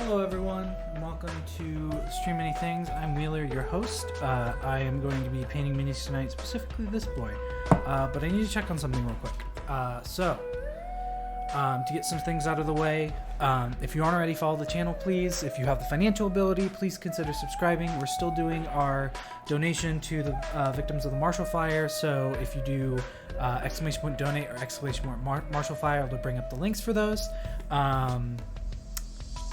Hello everyone, and welcome to Stream Many Things. I'm Wheeler, your host. I am going to be painting minis tonight, specifically this boy. But I need to check on something real quick. To get some things out of the way, if you aren't already, follow the channel, please. If you have the financial ability, please consider subscribing. We're still doing our donation to the victims of the Marshall Fire, so if you do !donate or !Marshall Fire, I'll bring up the links for those.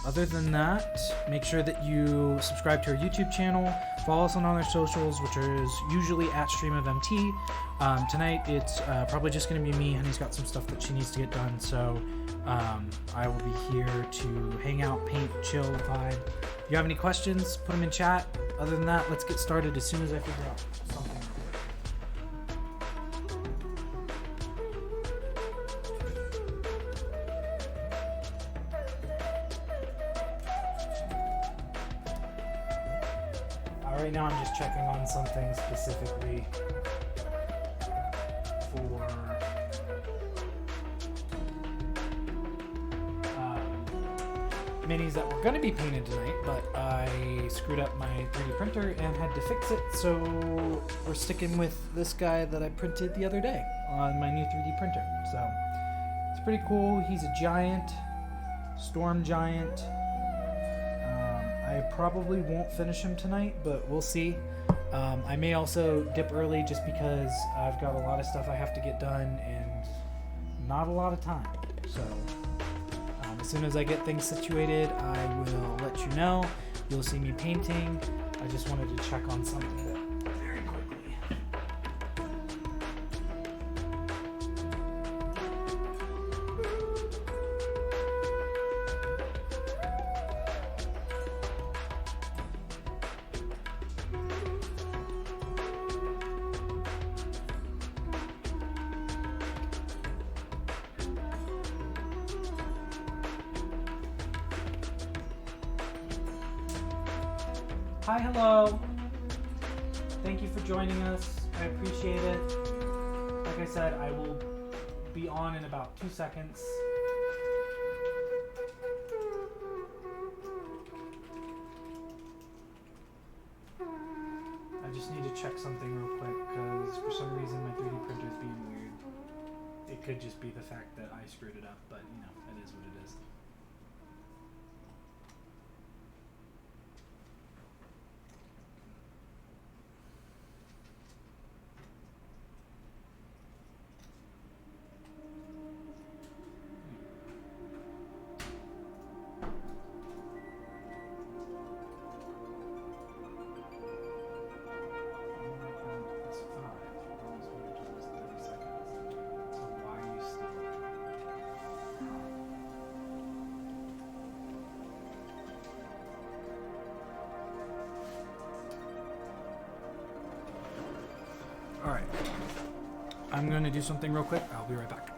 Other than that, make sure that you subscribe to our YouTube channel, follow us on all our socials, which is usually at StreamOfMT. Tonight, it's probably just going to be me. Honey's got some stuff that she needs to get done, so I will be here to hang out, paint, chill, vibe. If you have any questions, put them in chat. Other than that, let's get started as soon as I figure out something. Right now I'm just checking on something specifically for minis that were going to be painted tonight, but I screwed up my 3D printer and had to fix it, so we're sticking with this guy that I printed the other day on my new 3D printer. So it's pretty cool. He's a giant, storm giant. I probably won't finish him tonight, but we'll see. I may also dip early just because I've got a lot of stuff I have to get done and not a lot of time. So as soon as I get things situated, I will let you know. You'll see me painting. I just wanted to check on something very quickly. Hi, hello. Thank you for joining us. I appreciate it. Like I said, I will be on in about 2 seconds. I just need to check something real quick because for some reason my 3D printer is being weird. It could just be the fact that I screwed it up, but you know, it is what it is. Alright, I'm going to do something real quick. I'll be right back.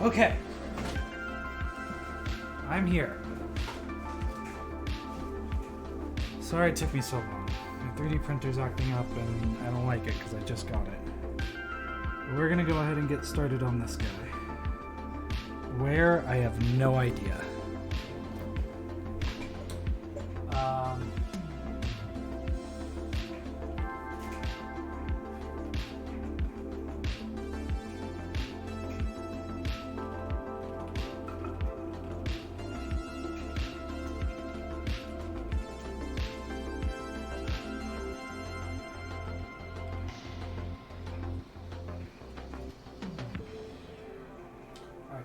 Okay. I'm here. Sorry it took me so long. My 3D printer's acting up and I don't like it because I just got it. But we're gonna go ahead and get started on this guy. Where? I have no idea.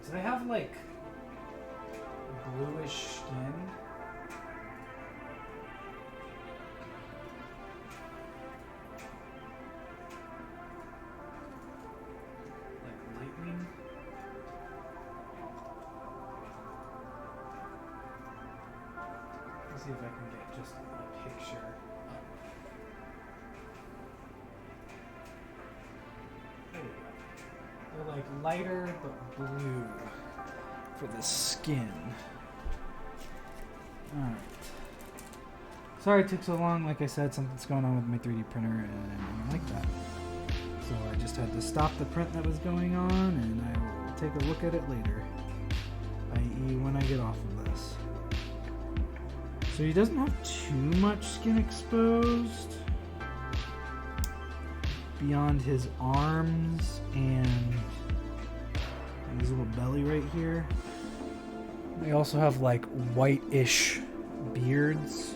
So they have like bluish skin. Like lightning. Let's see if I can get just a picture up. There we go. They're like lighter but blue for the skin. Alright. Sorry it took so long. Like I said, something's going on with my 3D printer and I don't like that. So I just had to stop the print that was going on and I will take a look at it later. I.e. when I get off of this. So he doesn't have too much skin exposed beyond his arms and his little belly right here. They also have like whitish beards,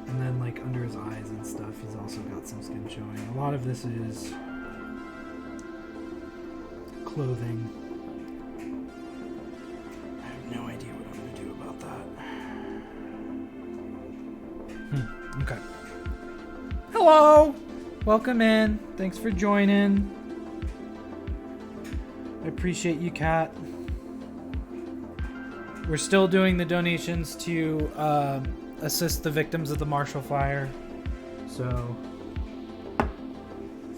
and then like under his eyes and stuff he's also got some skin showing. A lot of this is clothing. I have no idea what I'm going to do about that. Okay. Hello! Welcome in. Thanks for joining. I appreciate you, Kat. We're still doing the donations to assist the victims of the Marshall Fire. So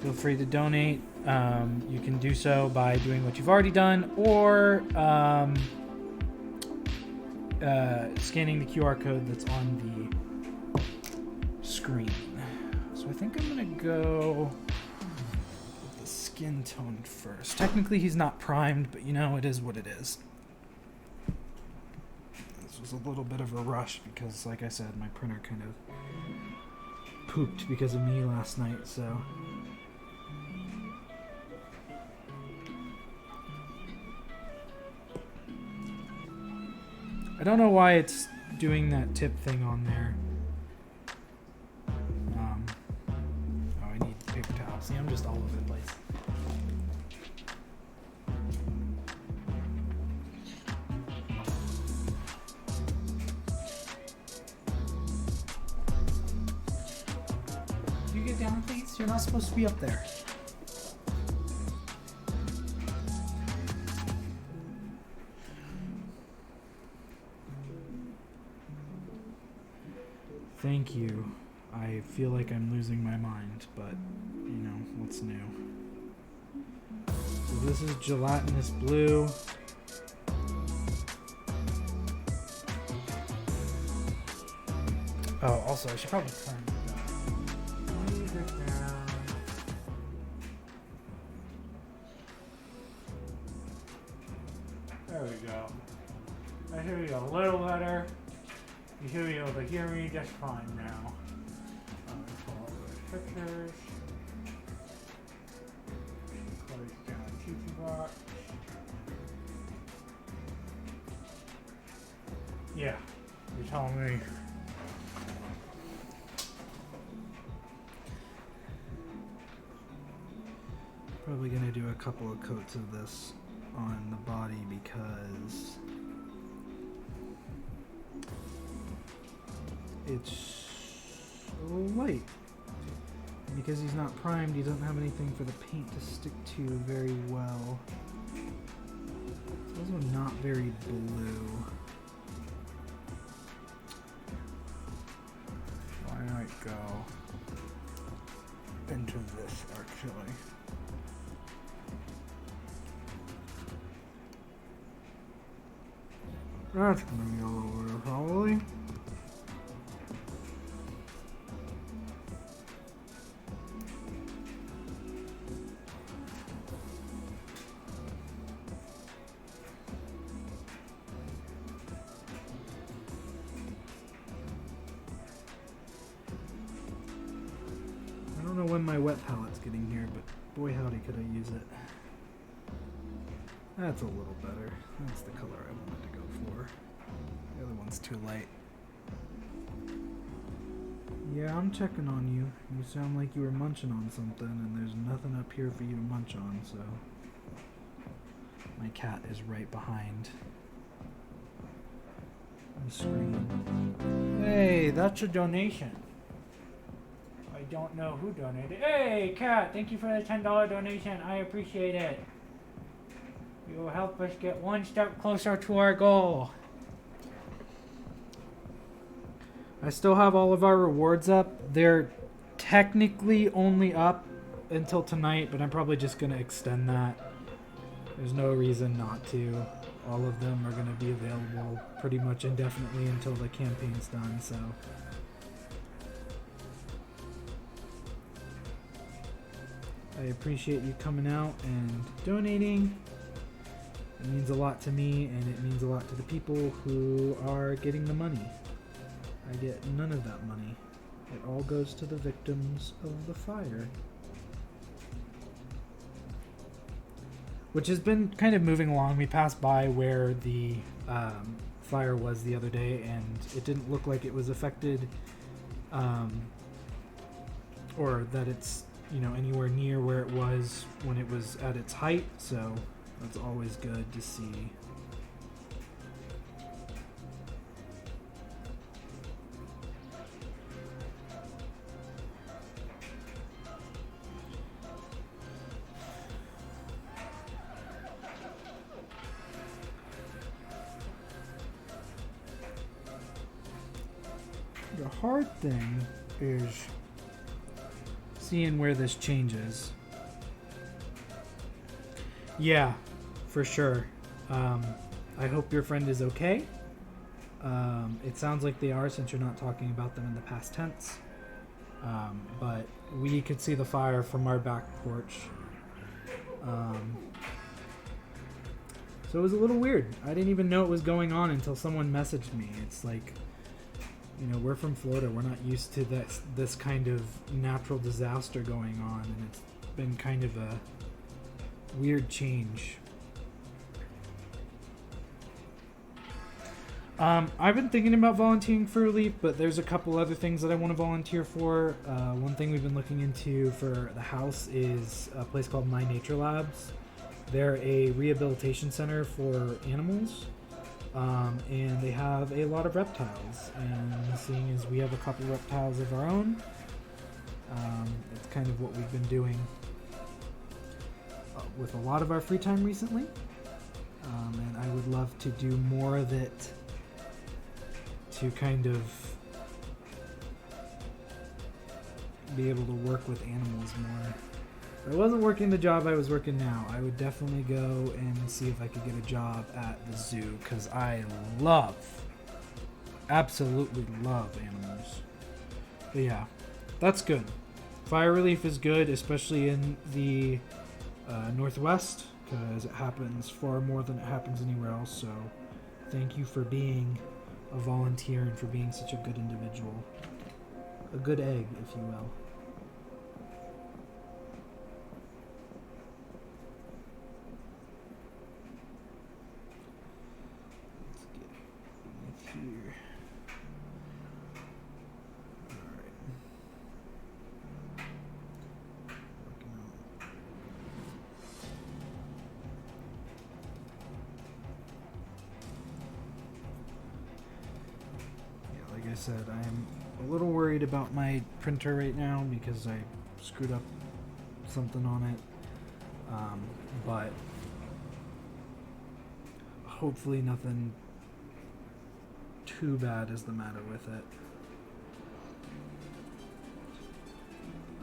feel free to donate. You can do so by doing what you've already done or scanning the QR code that's on the screen. So I think I'm gonna go with the skin tone first. Technically he's not primed, but you know, it is what it is. This was a little bit of a rush because, like I said, my printer kind of pooped because of me last night, so. I don't know why it's doing that tip thing on there. I need paper towels. See, I'm just all over the place. You get down, please? You're not supposed to be up there. Thank you. I feel like I'm losing my mind, but, you know, what's new? So this is gelatinous blue. Oh, also, I should probably turn it down. There we go. I hear you a little better. You should be able to hear me just fine now. Pull up those pictures. Close down the tissue box. Yeah, you're telling me. Probably gonna do a couple of coats of this on the body because it's a little light. And because he's not primed, he doesn't have anything for the paint to stick to very well. It's also not very blue. So I might go into this actually. That's gonna be a little weird, probably. I don't know when my wet palette's getting here, but boy howdy could I use it. That's a little better. That's the color I wanted to go for. The other one's too light. Yeah, I'm checking on you. You sound like you were munching on something, and there's nothing up here for you to munch on, so... My cat is right behind the screen. Hey, that's a donation. I don't know who donated. Hey, cat, thank you for the $10 donation. I appreciate it. You will help us get one step closer to our goal. I still have all of our rewards up. They're technically only up until tonight, but I'm probably just going to extend that. There's no reason not to. All of them are going to be available pretty much indefinitely until the campaign's done, so... I appreciate you coming out and donating. It means a lot to me, and it means a lot to the people who are getting the money. I get none of that money. It all goes to the victims of the fire. Which has been kind of moving along. We passed by where the fire was the other day, and it didn't look like it was affected, or that it's, you know, anywhere near where it was when it was at its height, so that's always good to see. The hard thing is seeing where this changes. Yeah, for sure. I hope your friend is okay. It sounds like they are, since you're not talking about them in the past tense. But we could see the fire from our back porch. So it was a little weird. I didn't even know it was going on until someone messaged me. It's like, you know, we're from Florida. We're not used to this kind of natural disaster going on, and it's been kind of a weird change. I've been thinking about volunteering for Relief, but there's a couple other things that I want to volunteer for. One thing we've been looking into for the house is a place called My Nature Labs. They're a rehabilitation center for animals. And they have a lot of reptiles, and seeing as we have a couple reptiles of our own, that's kind of what we've been doing with a lot of our free time recently, and I would love to do more of it to kind of be able to work with animals more. If I wasn't working the job I was working now, I would definitely go and see if I could get a job at the zoo, because I absolutely love animals. But yeah, that's good. Fire relief is good, especially in the Northwest, because it happens far more than it happens anywhere else. So thank you for being a volunteer and for being such a good individual. A good egg, if you will. Here. Alright. Yeah, like I said, I am a little worried about my printer right now because I screwed up something on it. But hopefully nothing too bad is the matter with it.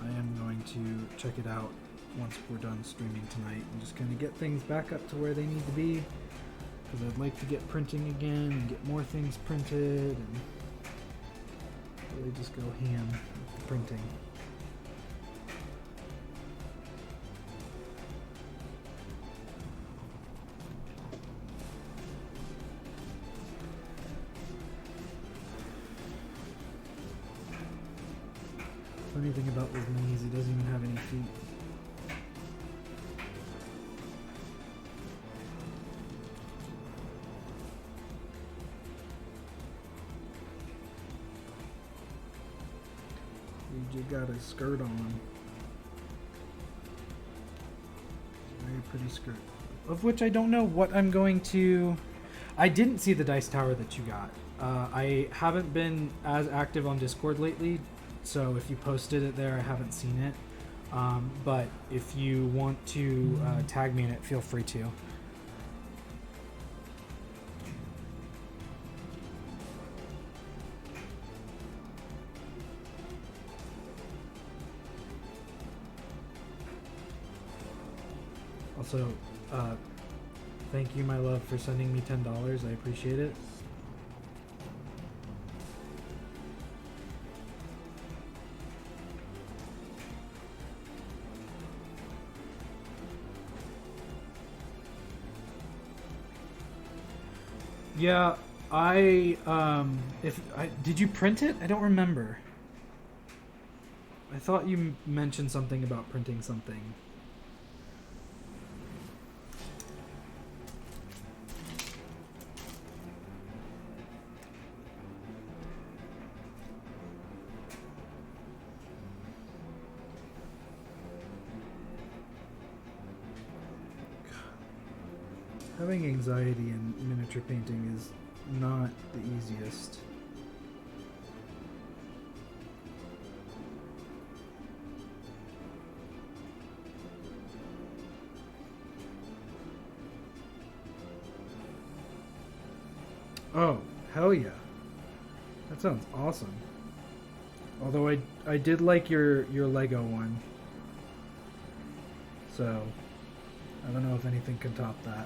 I am going to check it out once we're done streaming tonight and just kind of get things back up to where they need to be. because I'd like to get printing again and get more things printed and really just go ham with the printing. Funny thing about Wisney is he doesn't even have any feet. You got a skirt on. Very pretty skirt. Of which I don't know what I'm going to... I didn't see the dice tower that you got. I haven't been as active on Discord lately, so if you posted it there, I haven't seen it. But if you want to tag me in it, feel free to. Also, thank you, my love, for sending me $10. I appreciate it. Yeah, did you print it? I don't remember. I thought you mentioned something about printing something. Having anxiety in miniature painting is not the easiest. Oh, hell yeah. That sounds awesome. Although I did like your Lego one. So, I don't know if anything can top that.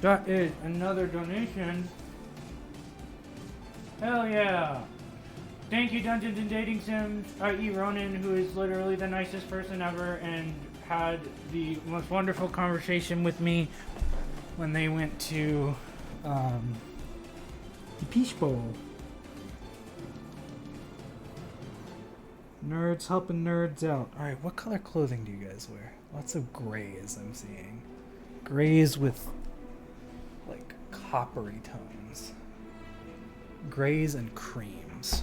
That is another donation. Hell yeah! Thank you, Dungeons and Dating Sims, i.e. Ronan, who is literally the nicest person ever and had the most wonderful conversation with me when they went to the Peach Bowl. Nerds helping nerds out. Alright, what color clothing do you guys wear? Lots of grays I'm seeing. Grays with like coppery tones. Grays and creams.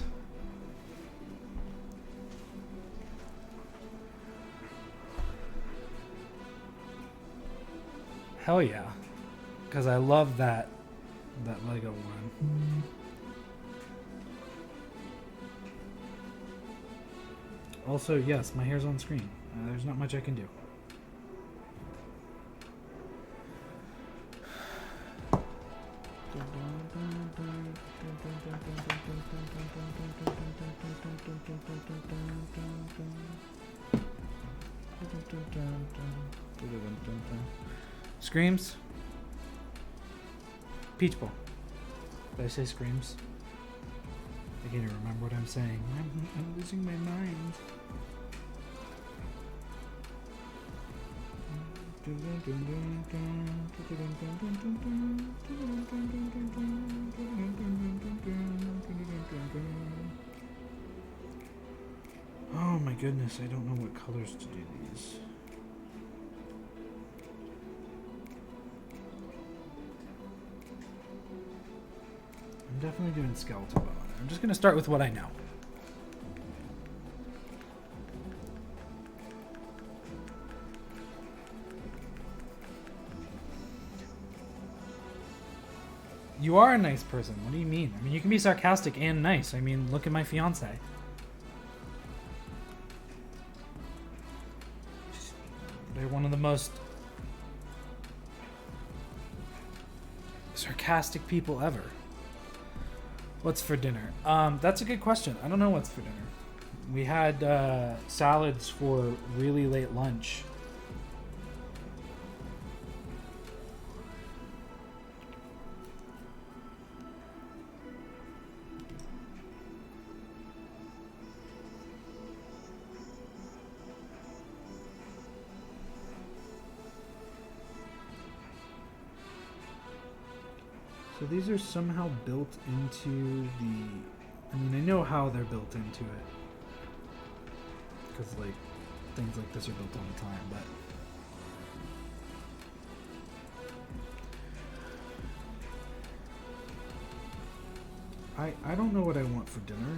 Hell yeah. Because I love that Lego one. Also, yes, my hair's on screen. There's not much I can do. Screams? Peach Bowl. Did I say screams? I can't even remember what I'm saying. I'm losing my mind. Oh my goodness, I don't know what colors to do these. I'm definitely doing skeletal bone. I'm just going to start with what I know. You are a nice person. What do you mean? I mean, you can be sarcastic and nice. I mean, look at my fiance. They're one of the most sarcastic people ever. What's for dinner? That's a good question. I don't know what's for dinner. We had salads for really late lunch. So these are somehow built into the... I mean, I know how they're built into it. Because, like, things like this are built all the time, but... I don't know what I want for dinner.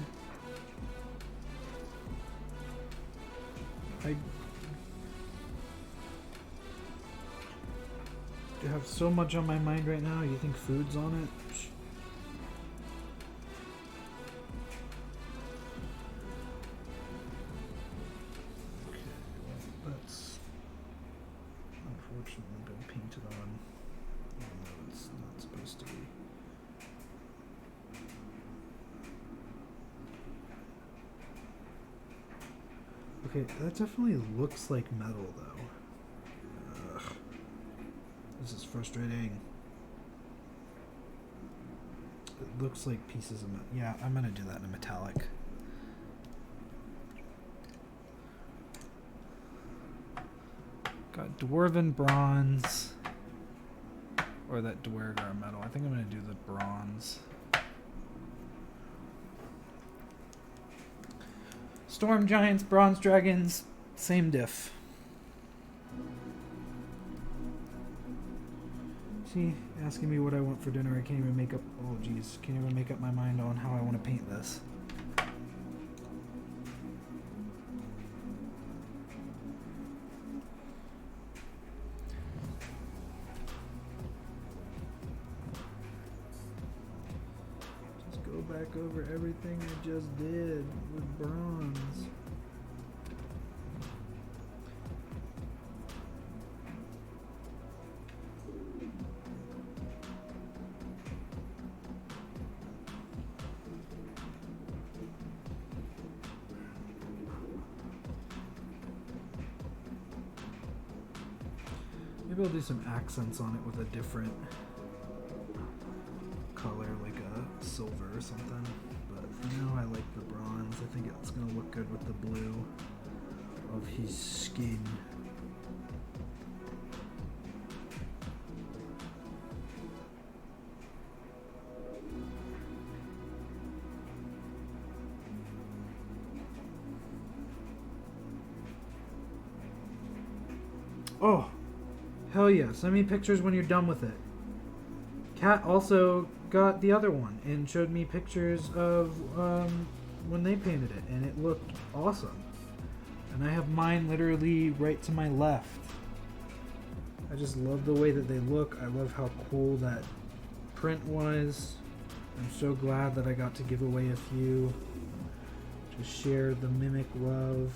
I have so much on my mind right now. You think food's on it? Okay, well, that's unfortunately been painted on, even though it's not supposed to be. Okay, that definitely looks like metal, though. Ugh. This is frustrating. It looks like pieces of metal. Yeah, I'm gonna do that in a metallic. Got Dwarven bronze. Or that Dwargar metal. I think I'm gonna do the bronze. Storm giants, bronze dragons, same diff. See, asking me what I want for dinner, I can't even make up, oh geez, can't even make up my mind on how I want to paint this. Just go back over everything I just did with bronze. Maybe I'll do some accents on it with a different color, like a silver or something. But for now, I like the bronze. I think it's going to look good with the blue of his skin. Oh! Hell yeah, send me pictures when you're done with it. Kat also got the other one and showed me pictures of when they painted it, and it looked awesome. And I have mine literally right to my left. I just love the way that they look. I love how cool that print was. I'm so glad that I got to give away a few to share the Mimic love.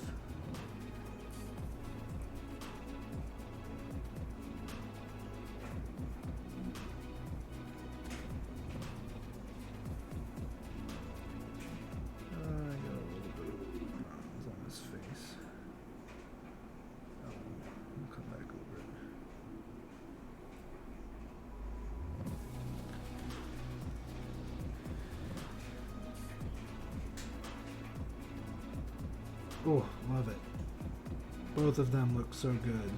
Oh, love it. Both of them look so good.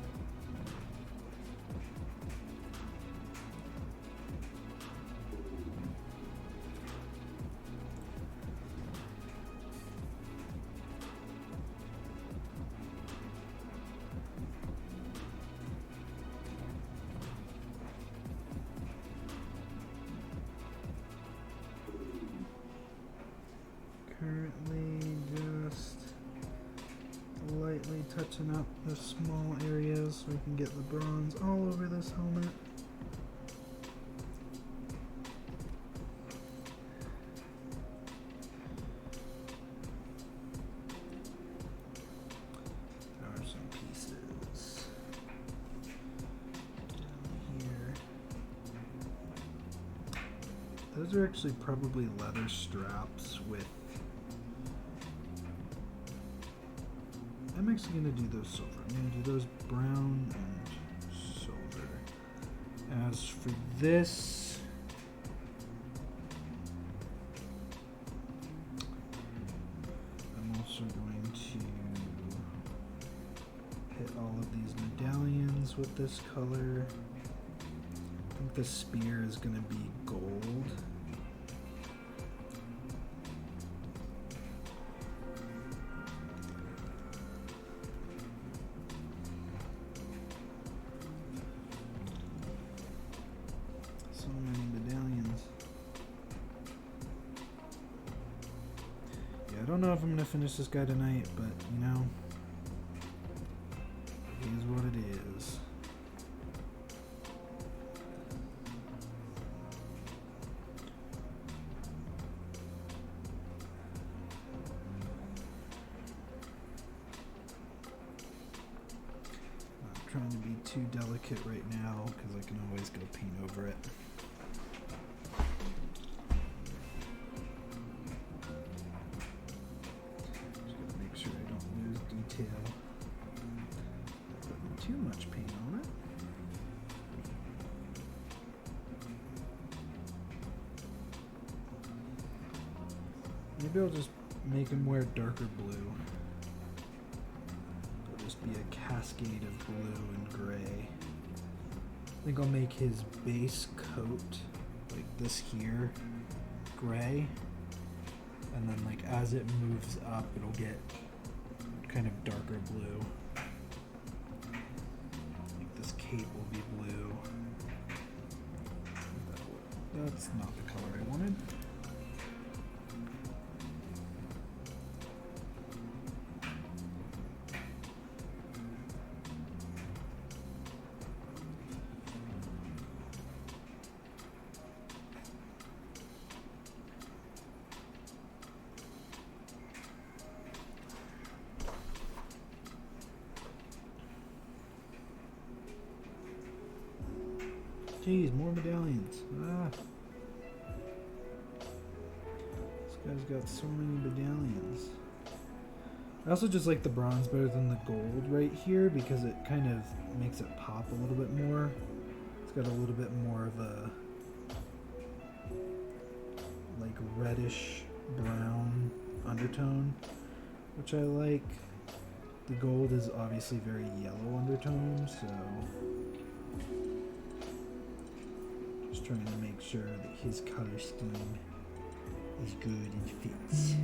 Currently just lightly touching up the small areas so we can get the bronze all over this helmet. There are some pieces down here. Those are actually probably leather straps with... I'm actually going to do those silver. I'm going to do those brown and silver. As for this... I'm also going to hit all of these medallions with this color. I think the spear is going to be gold. So many medallions. Yeah, I don't know if I'm going to finish this guy tonight, but you know, it is what it is. Trying to be too delicate right now because I can always go paint over it. Just gotta make sure I don't lose detail. Not putting too much paint on it. Maybe I'll just make him wear darker blue. Be a cascade of blue and gray. I think I'll make his base coat, like this here, gray, and then like as it moves up it'll get kind of darker blue. Like this cape will be blue. That's not the color I wanted. Jeez, more medallions. Ah. This guy's got so many medallions. I also just like the bronze better than the gold right here because it kind of makes it pop a little bit more. It's got a little bit more of a like reddish brown undertone, which I like. The gold is obviously very yellow undertone, so just trying to make sure that his color scheme is good and fits.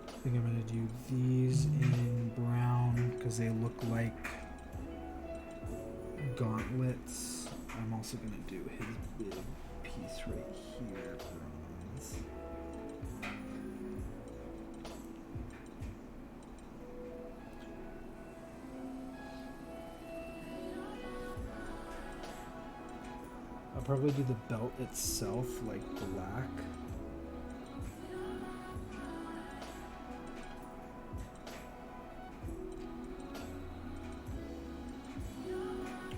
I think I'm going to do these in brown because they look like gauntlets. I'm also going to do his big piece right here, bronze. I'll probably do the belt itself like black.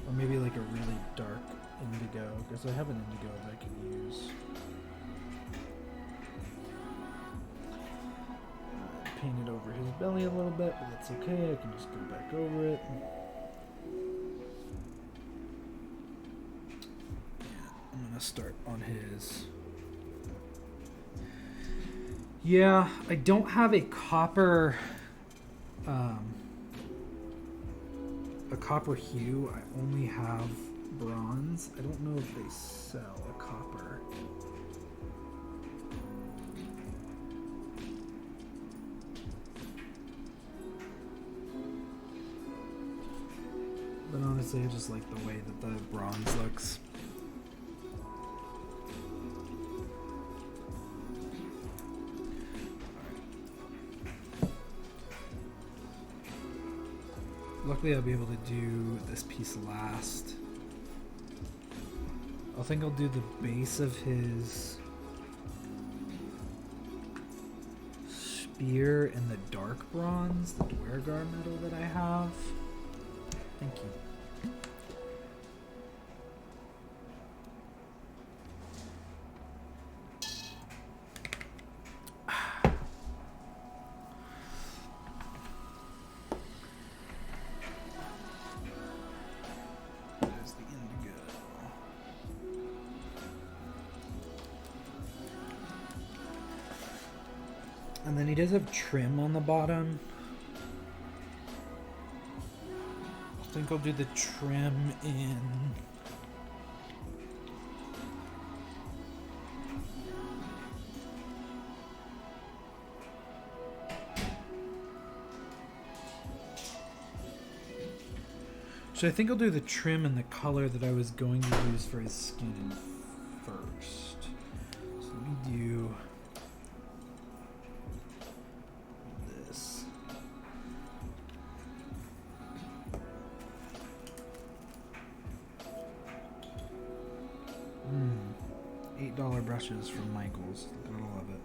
Or maybe like a really dark indigo, because I have an indigo that I can use. Painted over his belly a little bit, but that's okay, I can just go back over it. I'm gonna start on his. Yeah, I don't have a copper hue. I only have bronze. I don't know if they sell a copper. But honestly, I just like the way that the bronze looks. Luckily I'll be able to do this piece last. I think I'll do the base of his spear in the dark bronze, the Dwergar metal that I have. Thank you. He does have trim on the bottom. I think I'll do the trim in... So I think I'll do the trim in the color that I was going to use for his skin first. So let me do this. $8 brushes from Michaels. Gotta love it.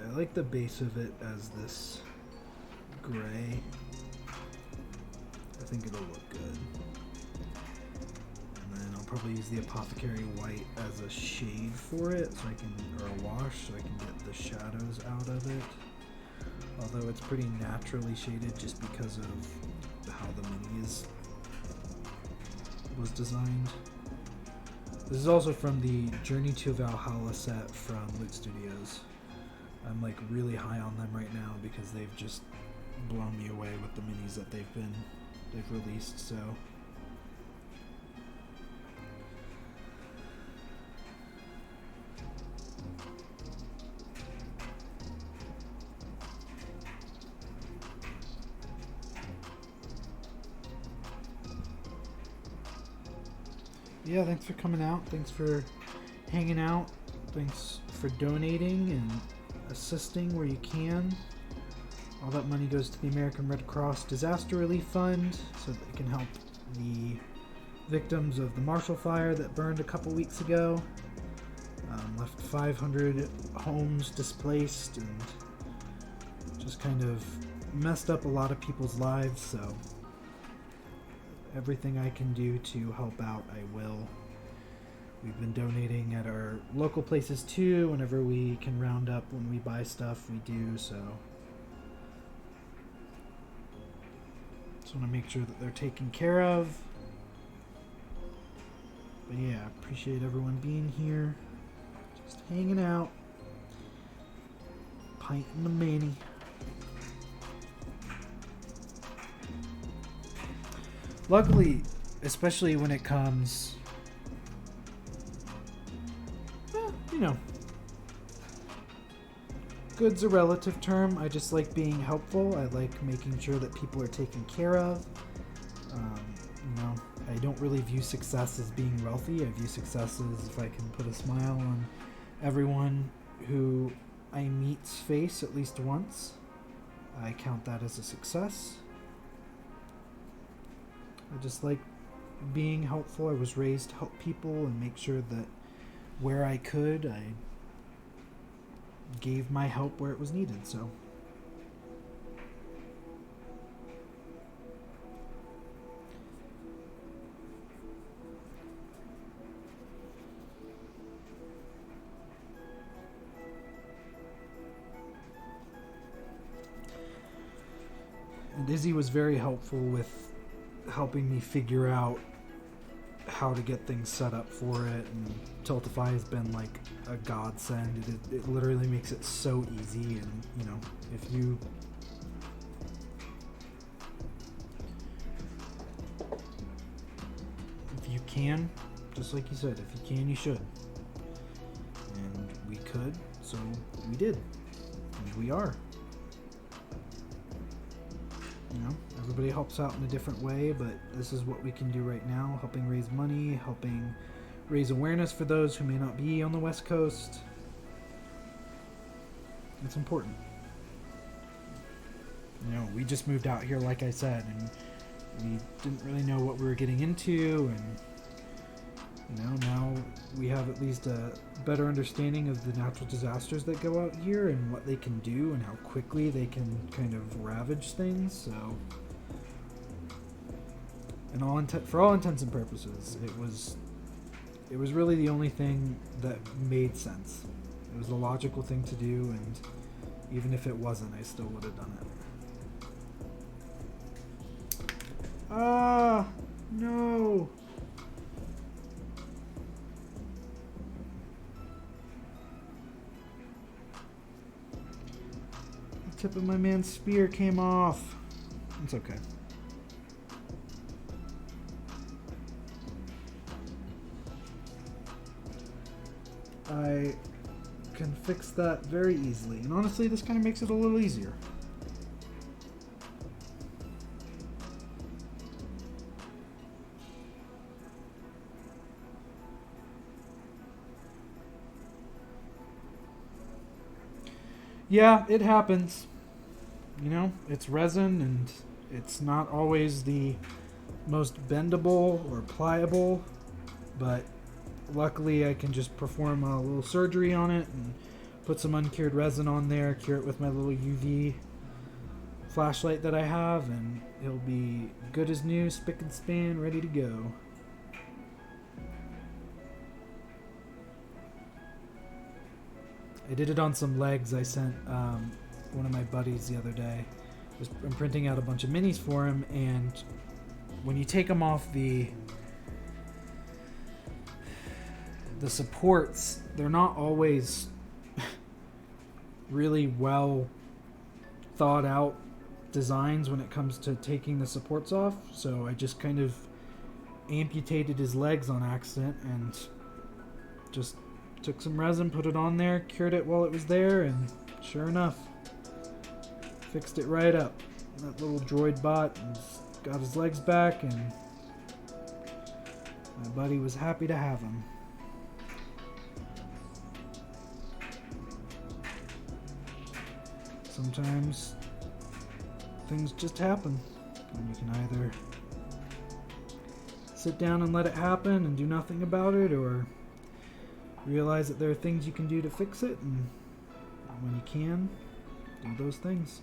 I like the base of it as this gray. I think it'll look good. And then I'll probably use the Apothecary White as a shade for it, so I can, or a wash, so I can get the shadows out of it. Although it's pretty naturally shaded just because of how the mini was designed. This is also from the Journey to Valhalla set from Loot Studios. I'm like really high on them right now because they've just blown me away with the minis that they've released, so. Yeah, thanks for coming out. Thanks for hanging out. Thanks for donating and assisting where you can. All that money goes to the American Red Cross Disaster Relief Fund so that it can help the victims of the Marshall Fire that burned a couple weeks ago. Left 500 homes displaced and just kind of messed up a lot of people's lives, so everything I can do to help out, I will. We've been donating at our local places too. Whenever we can round up when we buy stuff, we do, so. Just want to make sure that they're taken care of. But yeah, appreciate everyone being here. Just hanging out. Pint in the mini. Luckily, especially when it comes... you know, good's a relative term. I just like being helpful. I like making sure that people are taken care of. You know, I don't really view success as being wealthy. I view success as if I can put a smile on everyone who I meet's face at least once. I count that as a success. I just like being helpful. I was raised to help people and make sure that where I could, I gave my help where it was needed, so. And Izzy was very helpful with helping me figure out how to get things set up for it, and Tiltify has been like a godsend. It literally makes it so easy, and you know, if you can, just like you said, if you can, you should. And we could, so we did. And we are. You know, everybody helps out in a different way, but this is what we can do right now, helping raise money, helping raise awareness for those who may not be on the West Coast. It's important. You know, we just moved out here, like I said, and we didn't really know what we were getting into, and you know, now we have at least a better understanding of the natural disasters that go out here and what they can do and how quickly they can kind of ravage things. So, and for all intents and purposes, it was it was really the only thing that made sense. It was the logical thing to do, and even if it wasn't, I still would have done it. Ah, no. The tip of my man's spear came off. It's okay. I can fix that very easily, and honestly, this kind of makes it a little easier. Yeah, it happens. You know, it's resin, and it's not always the most bendable or pliable, but luckily I can just perform a little surgery on it and put some uncured resin on there, cure it with my little UV flashlight that I have, and it'll be good as new, spick and span, ready to go. I did it on some legs I sent one of my buddies the other day. I'm printing out a bunch of minis for him, and when you take them off the supports, they're not always really well thought out designs when it comes to taking the supports off. So I just kind of amputated his legs on accident and just took some resin, put it on there, cured it while it was there, and sure enough, fixed it right up. That little droid bot got his legs back, and my buddy was happy to have him. Sometimes things just happen, and you can either sit down and let it happen and do nothing about it, or realize that there are things you can do to fix it, and when you can, do those things.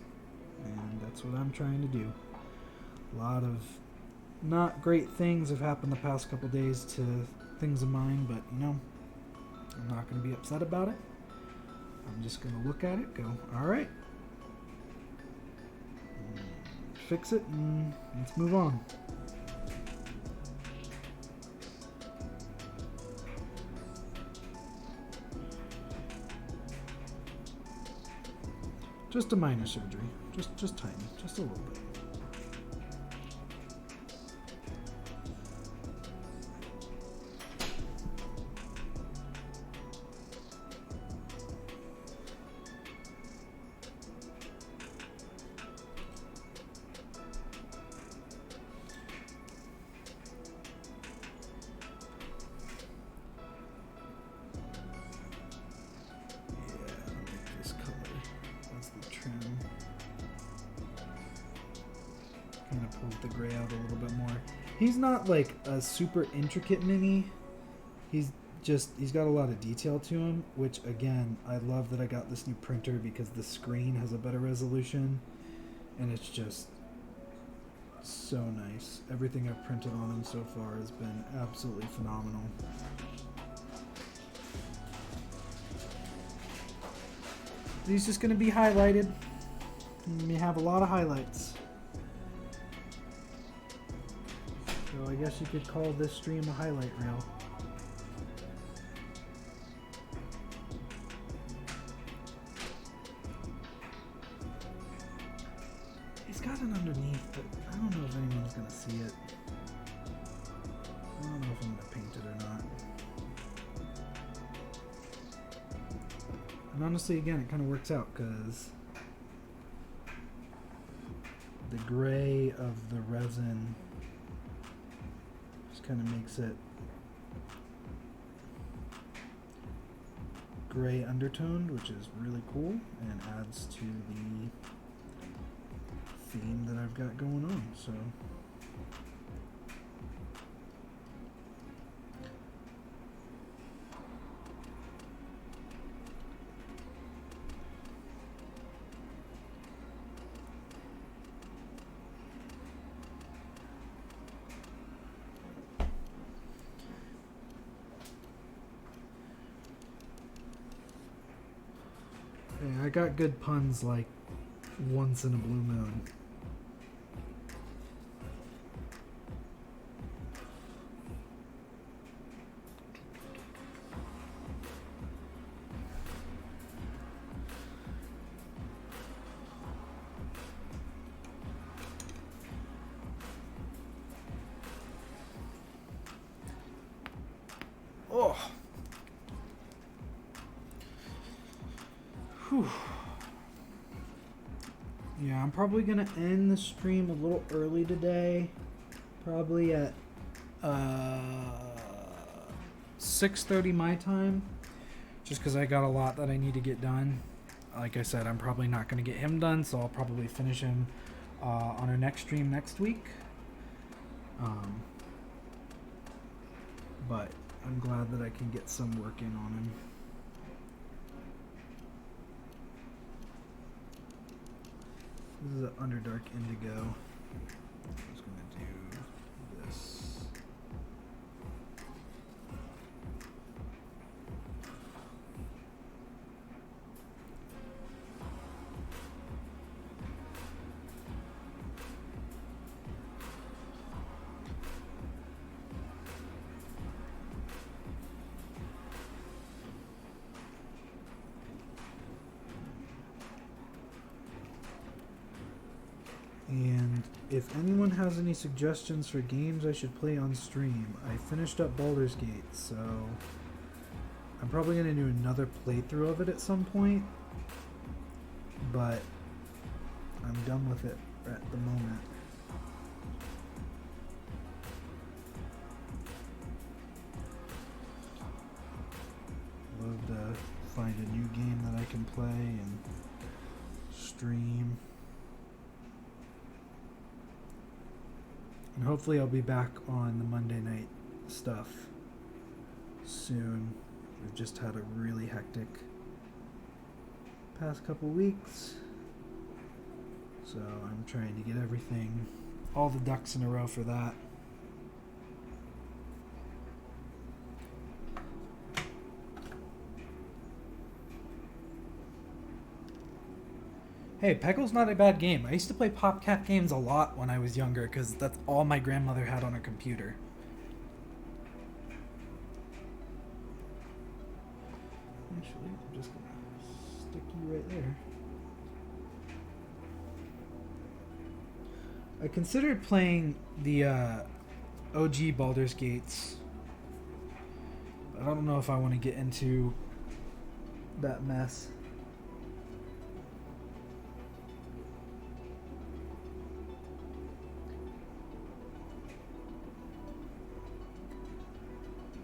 And that's what I'm trying to do. A lot of not great things have happened the past couple days to things of mine, but you know, I'm not going to be upset about it. I'm just going to look at it, go, alright, fix it, and let's move on. Just a minor surgery. Just tiny. Just a little bit. He's not like a super intricate mini. He's got a lot of detail to him, which again, I love that I got this new printer because the screen has a better resolution, and it's just so nice. Everything I've printed on him so far has been absolutely phenomenal. He's just going to be highlighted. And we have a lot of highlights. So I guess you could call this stream a highlight reel. He's got it underneath, but I don't know if anyone's going to see it. I don't know if I'm going to paint it or not. And honestly, again, it kind of works out because the gray of the resin just kind of makes it gray undertoned, which is really cool and adds to the theme that I've got going on. So Yeah, I got good puns like once in a blue moon. Oh. Whew. Yeah, I'm probably gonna end the stream a little early today. Probably at 6:30 my time. Just because I got a lot that I need to get done. Like I said, I'm probably not gonna get him done, so I'll probably finish him on our next stream next week. But I'm glad that I can get some work in on him. This is an Underdark Indigo. I'm just gonna do this. And if anyone has any suggestions for games I should play on stream, I finished up Baldur's Gate, so I'm probably going to do another playthrough of it at some point, but I'm done with it at the moment. Love to find a new game that I can play and stream. And hopefully I'll be back on the Monday night stuff soon. We've just had a really hectic past couple weeks. So I'm trying to get everything, all the ducks in a row for that. Hey, Peggle's not a bad game. I used to play PopCap games a lot when I was younger because that's all my grandmother had on her computer. Actually, I'm just going to stick you right there. I considered playing the OG Baldur's Gates. But I don't know if I want to get into that mess.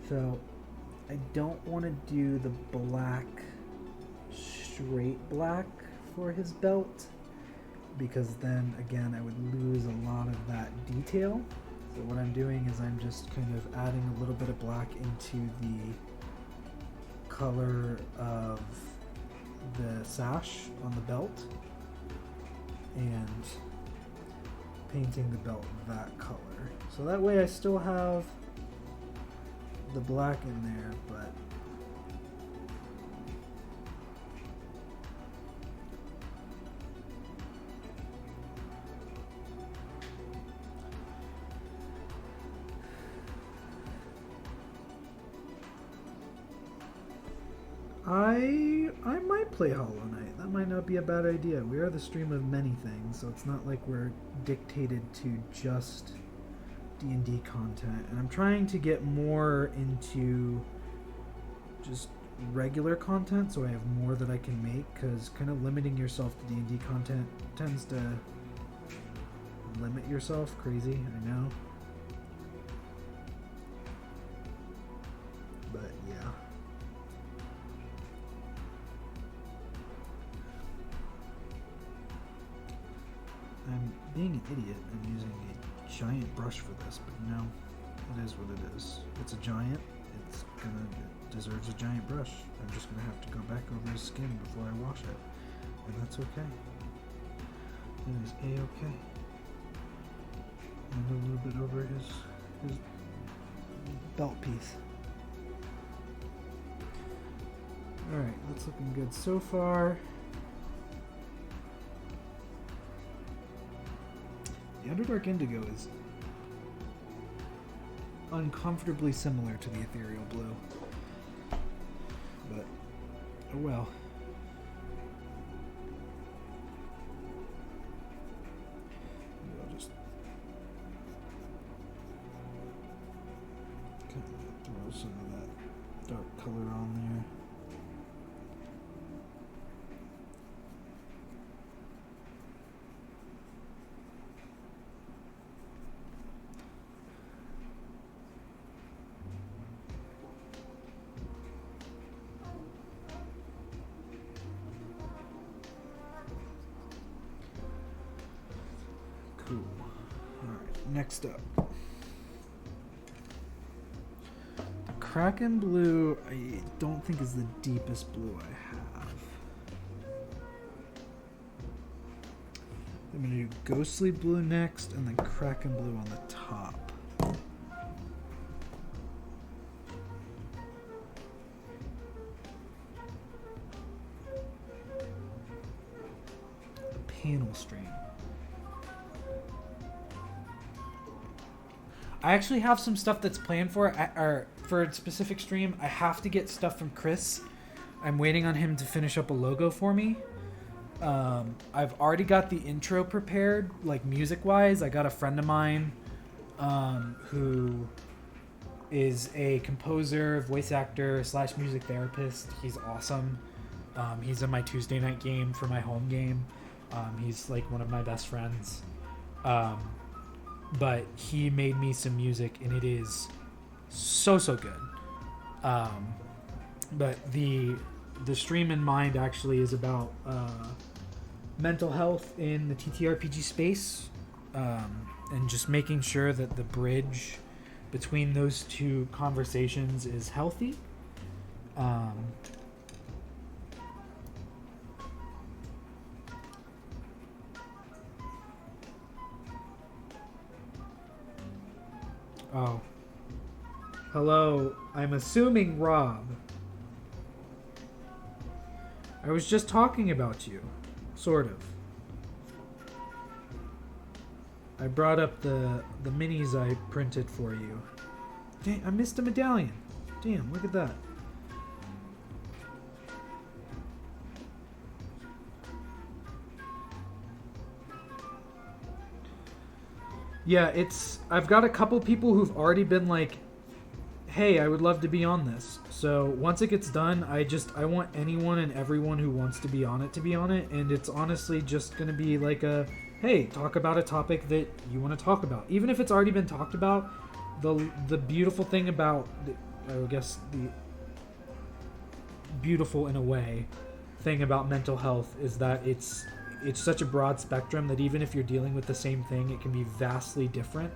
So, I don't want to do the black, straight black for his belt, because then, again, I would lose a lot of that detail. So what I'm doing is I'm just kind of adding a little bit of black into the color of the sash on the belt, and painting the belt that color. So that way I still have the black in there, but I might play Hollow Knight. That might not be a bad idea. We are the stream of many things, so it's not like we're dictated to just D&D content, and I'm trying to get more into just regular content so I have more that I can make, because kind of limiting yourself to D&D content tends to limit yourself. Crazy, I know, but yeah. I'm being an idiot and using a giant brush for this, but you know, it is what it is. It's a giant. It deserves a giant brush. I'm just gonna have to go back over his skin before I wash it, and that's okay. It is a-okay. And a little bit over his belt piece. All right, that's looking good so far. The Underdark Indigo is uncomfortably similar to the Ethereal Blue. But, oh well. Maybe I'll just kind of throw some of that dark color on there. Cool. Alright, next up. The Kraken Blue, I don't think is the deepest blue I have. I'm going to do Ghostly Blue next, and then Kraken Blue on the top. The panel stream. I actually have some stuff that's planned for a specific stream. I have to get stuff from Chris. I'm waiting on him to finish up a logo for me. I've already got the intro prepared, like music-wise. I got a friend of mine who is a composer, voice actor / music therapist. He's awesome. He's in my Tuesday night game for my home game. He's like one of my best friends. But he made me some music, and it is so good. But the stream in mind actually is about mental health in the TTRPG space, and just making sure that the bridge between those two conversations is healthy. Oh. Hello, I'm assuming Rob. I was just talking about you. Sort of. I brought up the minis I printed for you. Dang, I missed a medallion. Damn, look at that. Yeah, I've got a couple people who've already been like, hey, I would love to be on this. So once it gets done, I want anyone and everyone who wants to be on it to be on it. And it's honestly just going to be like hey, talk about a topic that you want to talk about. Even if it's already been talked about, the beautiful thing about, I guess the beautiful in a way thing about mental health is that it's such a broad spectrum that even if you're dealing with the same thing, it can be vastly different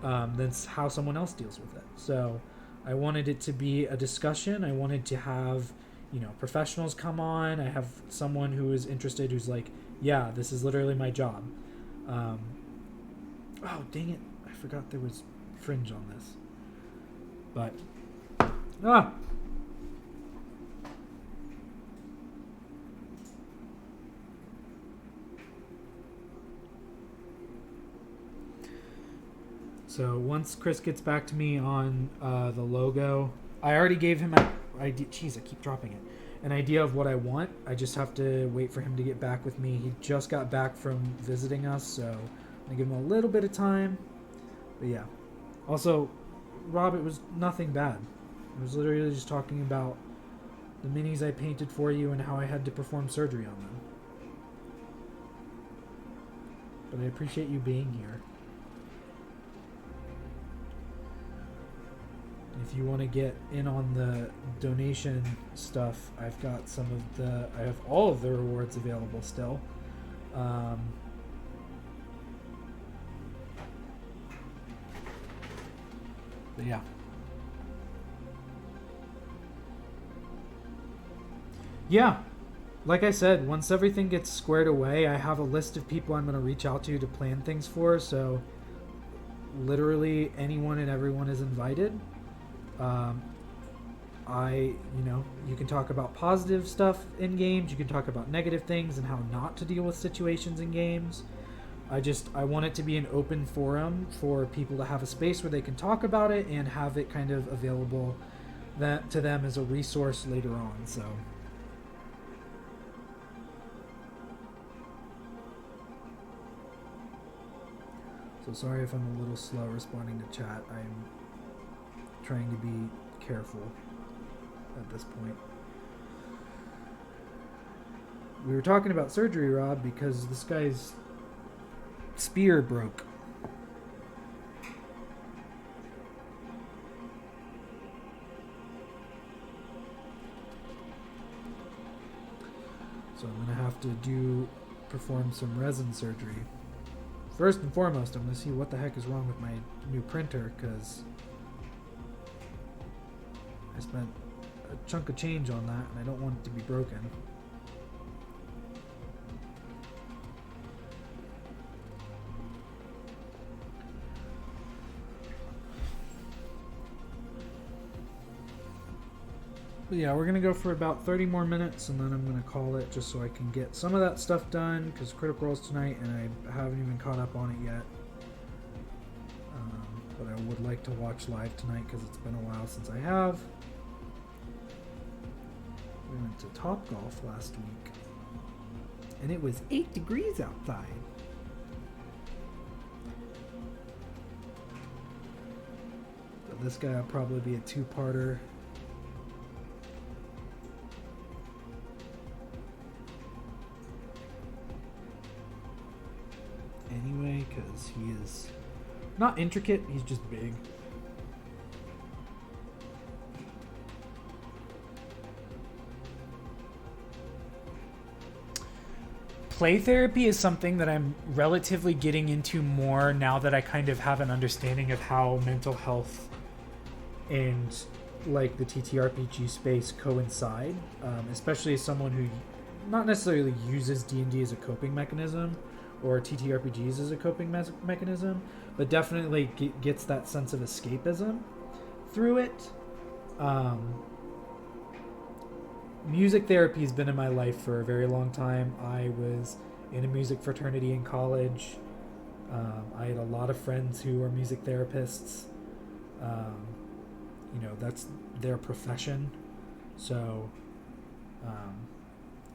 than how someone else deals with it. So I wanted it to be a discussion. I wanted to have, professionals come on. I have someone who is interested who's like, yeah, this is literally my job. Oh, dang it. I forgot there was fringe on this. But, So once Chris gets back to me on the logo, I already gave him an idea. Jeez, I keep dropping it. An idea of what I want. I just have to wait for him to get back with me. He just got back from visiting us, so I'm gonna give him a little bit of time. But yeah. Also, Rob, it was nothing bad. I was literally just talking about the minis I painted for you and how I had to perform surgery on them. But I appreciate you being here. If you want to get in on the donation stuff, I've got I have all of the rewards available still. But yeah. Yeah. Like I said, once everything gets squared away, I have a list of people I'm going to reach out to plan things for, so literally anyone and everyone is invited. You can talk about positive stuff in games. You can talk about negative things and how not to deal with situations in games. I want it to be an open forum for people to have a space where they can talk about it and have it kind of available to them as a resource later on. So sorry if I'm a little slow responding to chat. I'm trying to be careful at this point. We were talking about surgery, Rob, because this guy's spear broke. So I'm going to have to perform some resin surgery. First and foremost, I'm going to see what the heck is wrong with my new printer, because I spent a chunk of change on that and I don't want it to be broken. But yeah, we're going to go for about 30 more minutes and then I'm going to call it, just so I can get some of that stuff done, because Critical Role's tonight and I haven't even caught up on it yet. But I would like to watch live tonight because it's been a while since I have. We went to Topgolf last week and it was 8 degrees outside. So this guy will probably be a two-parter. Anyway, because he is not intricate, he's just big. Play therapy is something that I'm relatively getting into more now that I kind of have an understanding of how mental health And like the TTRPG space coincide, especially as someone who not necessarily uses D&D as a coping mechanism or TTRPGs as a coping mechanism, but definitely gets that sense of escapism through it. Music therapy has been in my life for a very long time. I was in a music fraternity in college. I had a lot of friends who were music therapists. That's their profession. So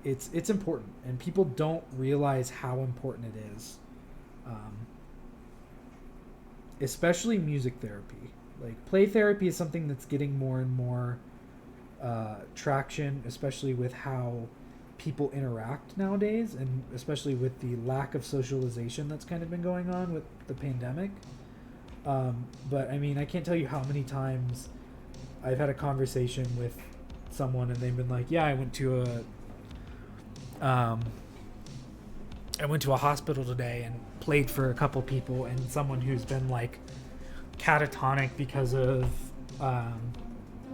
it's important, and people don't realize how important it is. Especially music therapy. Like, play therapy is something that's getting more and more traction, especially with how people interact nowadays, and especially with the lack of socialization that's kind of been going on with the pandemic. But I mean, I can't tell you how many times I've had a conversation with someone and they've been like, yeah, I went to a hospital today and played for a couple people, and someone who's been like catatonic because of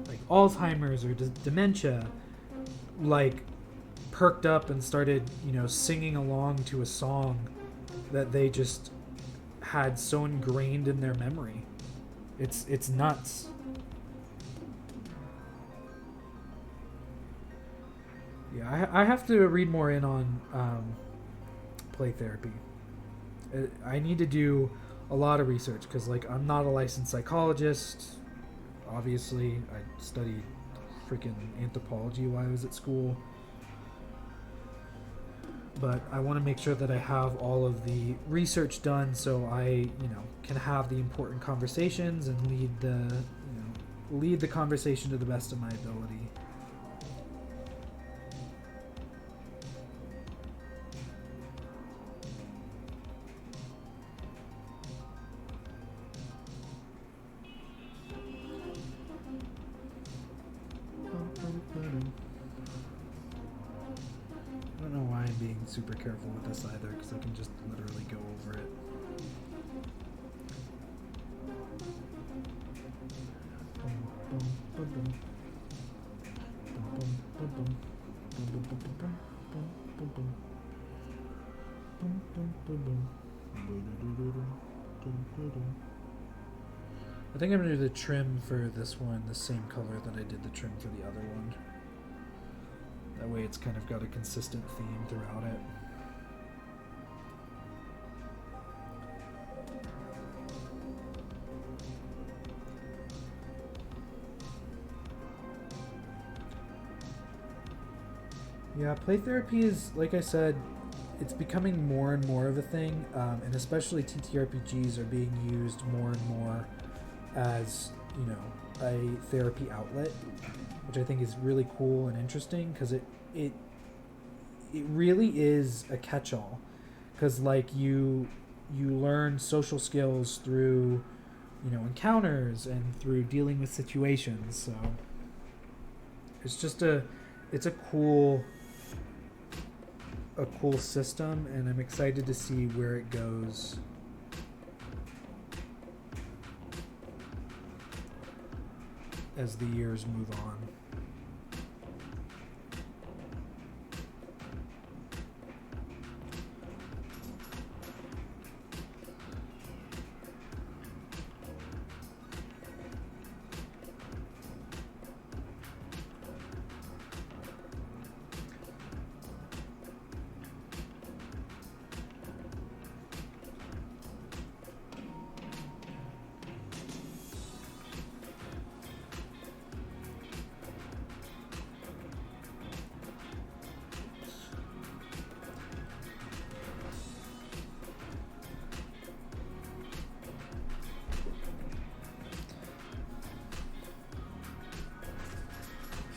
like Alzheimer's or dementia, like perked up and started, singing along to a song that they just had so ingrained in their memory. It's nuts. Yeah, I have to read more in on play therapy. I need to do a lot of research because, like, I'm not a licensed psychologist. Obviously, I studied freaking anthropology while I was at school. But I want to make sure that I have all of the research done so I, can have the important conversations and lead the conversation to the best of my ability. I don't know why I'm being super careful with this either, because I can just literally go over it. I think I'm going to do the trim for this one the same color that I did the trim for the other one. That way it's kind of got a consistent theme throughout it. Yeah, play therapy is, like I said, it's becoming more and more of a thing, and especially TTRPGs are being used more and more as, you know, a therapy outlet, which I think is really cool and interesting because it really is a catch-all. Because like you learn social skills through, you know, encounters and through dealing with situations. So it's just it's a cool system, and I'm excited to see where it goes. As the years move on.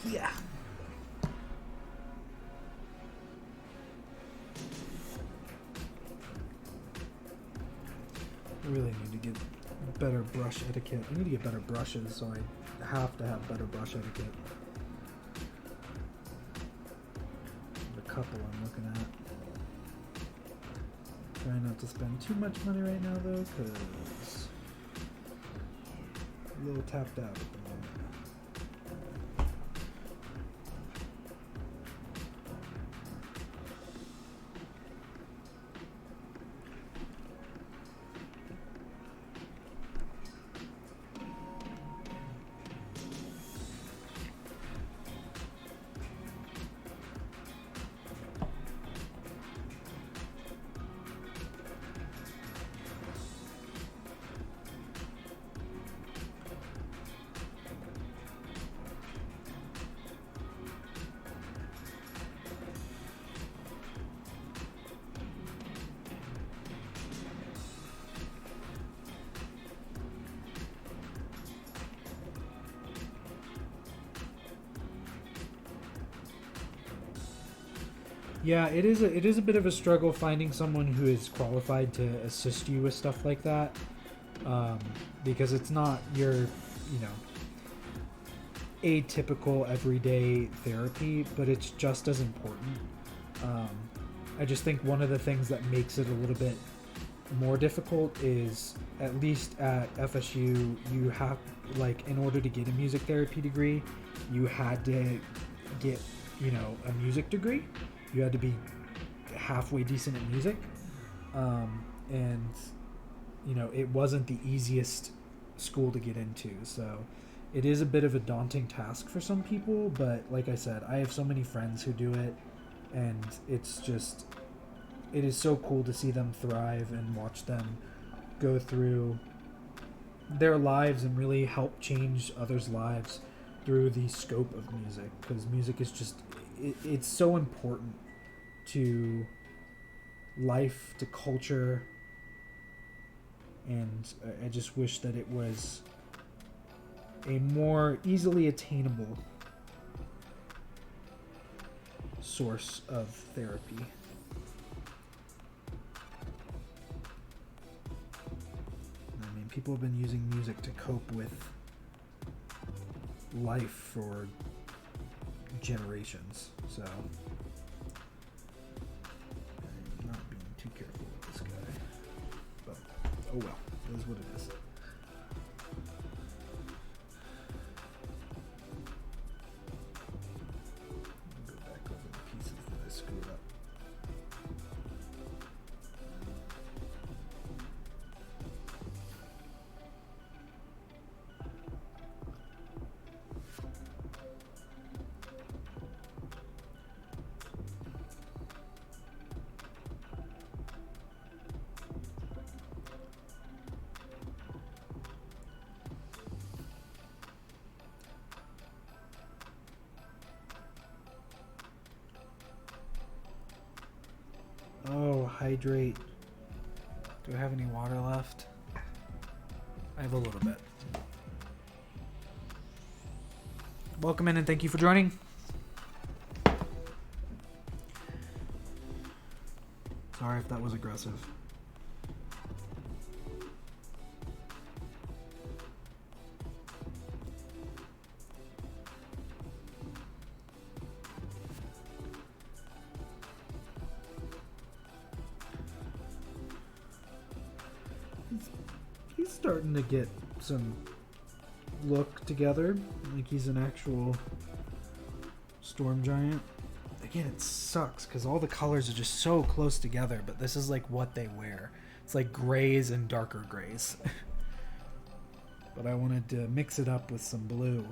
Yeah. I really need to get better brush etiquette. I need to get better brushes, so I have to have better brush etiquette. There's a couple I'm looking at. Trying not to spend too much money right now, though, because I'm a little tapped out at the moment. Yeah, it is a bit of a struggle finding someone who is qualified to assist you with stuff like that, because it's not your, you know, atypical everyday therapy, but it's just as important. I just think one of the things that makes it a little bit more difficult is, at least at FSU, you have, like, in order to get a music therapy degree, you had to get, you know, a music degree. You had to be halfway decent at music, and you know, it wasn't the easiest school to get into, so it is a bit of a daunting task for some people. But like I said, I have so many friends who do it, and it is so cool to see them thrive and watch them go through their lives and really help change others' lives through the scope of music, because music is just it's so important to life, to culture, and I just wish that it was a more easily attainable source of therapy. I mean, people have been using music to cope with life for generations, so I'm not being too careful with this guy, but oh well, it is what it is. Go back over the pieces that I screwed up. hydrate. Do I have any water left? I have a little bit. Welcome in and thank you for joining. Sorry if that was aggressive. He's starting to get some look together, like he's an actual storm giant. Again, it sucks because all the colors are just so close together, but this is like what they wear. It's like grays and darker grays. But I wanted to mix it up with some blue.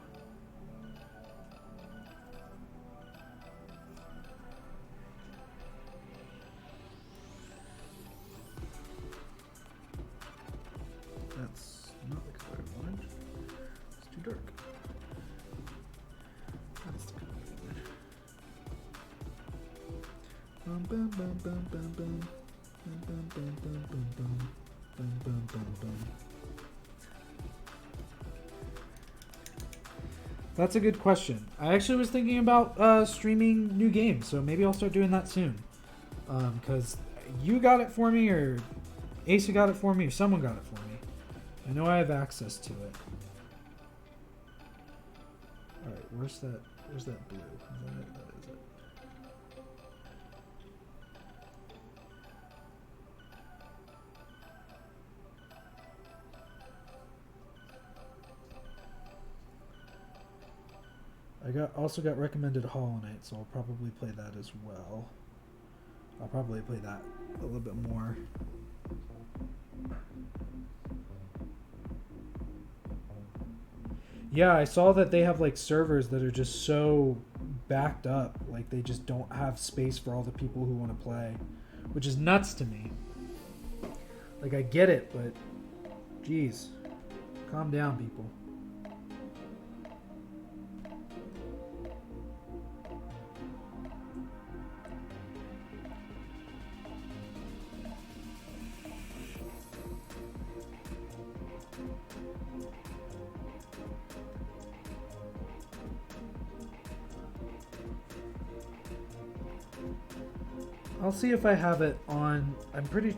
That's not the color I wanted. It's too dark. That's the color I wanted. Bum, bum, bum, bum, bum, bum. Bum, bum, bum, bum, bum, bum. Bum, bum, bum, bum. That's a good question. I actually was thinking about streaming new games, so maybe I'll start doing that soon. Because you got it for me, or Asa got it for me, or someone got it for me. I know I have access to it. Alright, where's that blue? Is that it? That is it. I also got recommended Hollow Knight, so I'll probably play that as well. I'll probably play that a little bit more. Yeah, I saw that they have like servers that are just so backed up, like they just don't have space for all the people who want to play, which is nuts to me. Like I get it, but geez, calm down, people. I'll see if I have it on.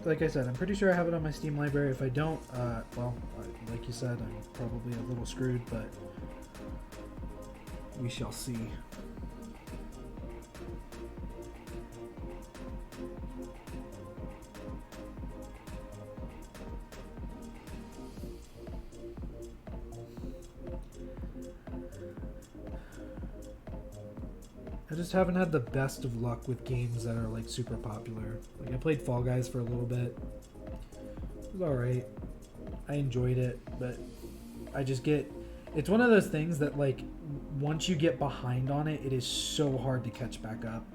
Like I said, I'm pretty sure I have it on my Steam library. If I don't, well, like you said, I'm probably a little screwed, but we shall see. I just haven't had the best of luck with games that are like super popular. Like I played Fall Guys for a little bit. It was alright. I enjoyed it, but I just get... It's one of those things that like once you get behind on it, it is so hard to catch back up.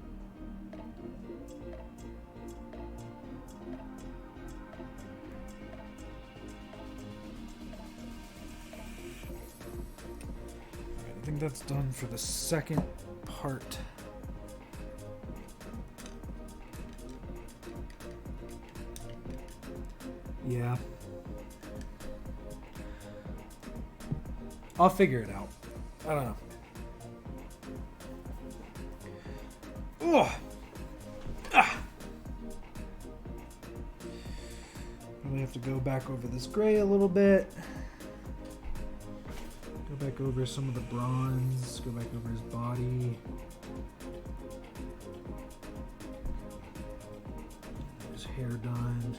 Alright, I think that's done for the second part. Yeah. I'll figure it out. I don't know. Ugh. Ah. Probably have to go back over this gray a little bit. Go back over some of the bronze. Go back over his body. His hair done.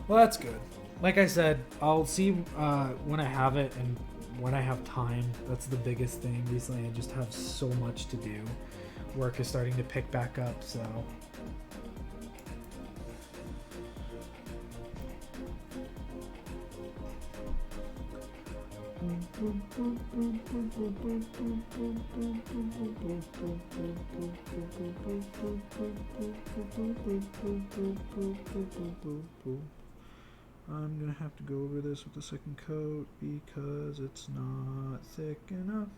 Well, that's good. Like I said, I'll see when I have it and when I have time. That's the biggest thing. Recently, I just have so much to do. Work is starting to pick back up, so... I'm gonna have to go over this with a second coat because it's not thick enough.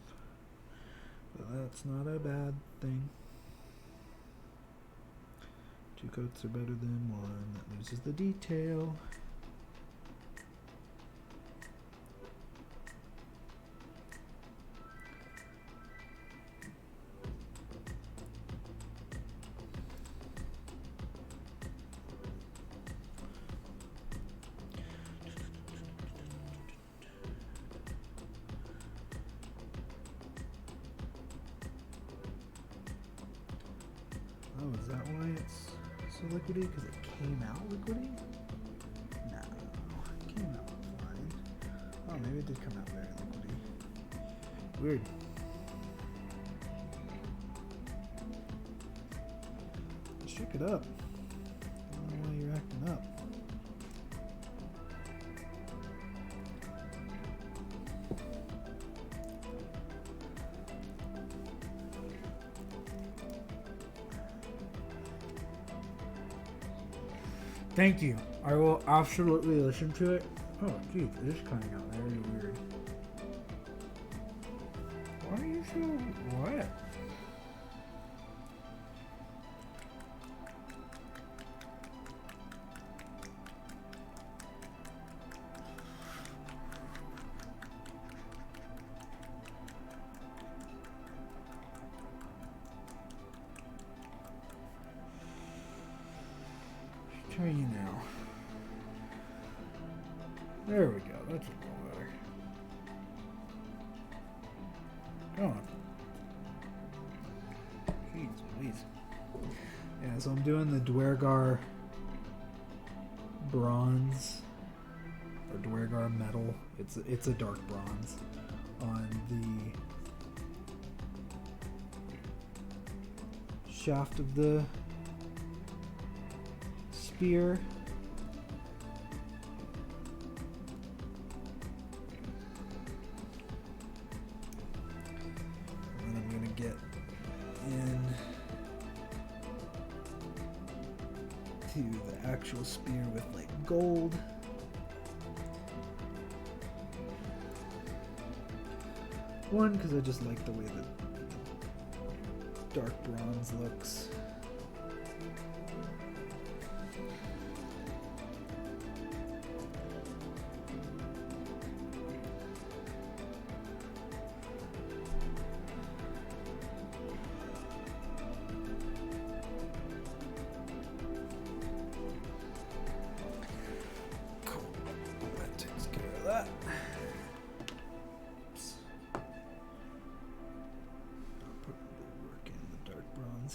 But that's not a bad thing. 2 coats are better than 1. That loses the detail. Oh, is that why it's so liquidy? Because it came out liquidy? No, it came out fine. Oh, maybe it did come out very liquidy. Weird. Just shake it up. I don't know why you're acting up. Thank you. I will absolutely listen to it. Oh, geez, it is coming out very weird. Why are you so wet? Try you now. There we go. That's a little better. Come on. Jeez, please. Yeah, so I'm doing the Dwergar bronze or Dwergar metal. It's a dark bronze on the shaft of the spear. And then I'm gonna get in to the actual spear with like gold. One, because I just like the way the dark bronze looks.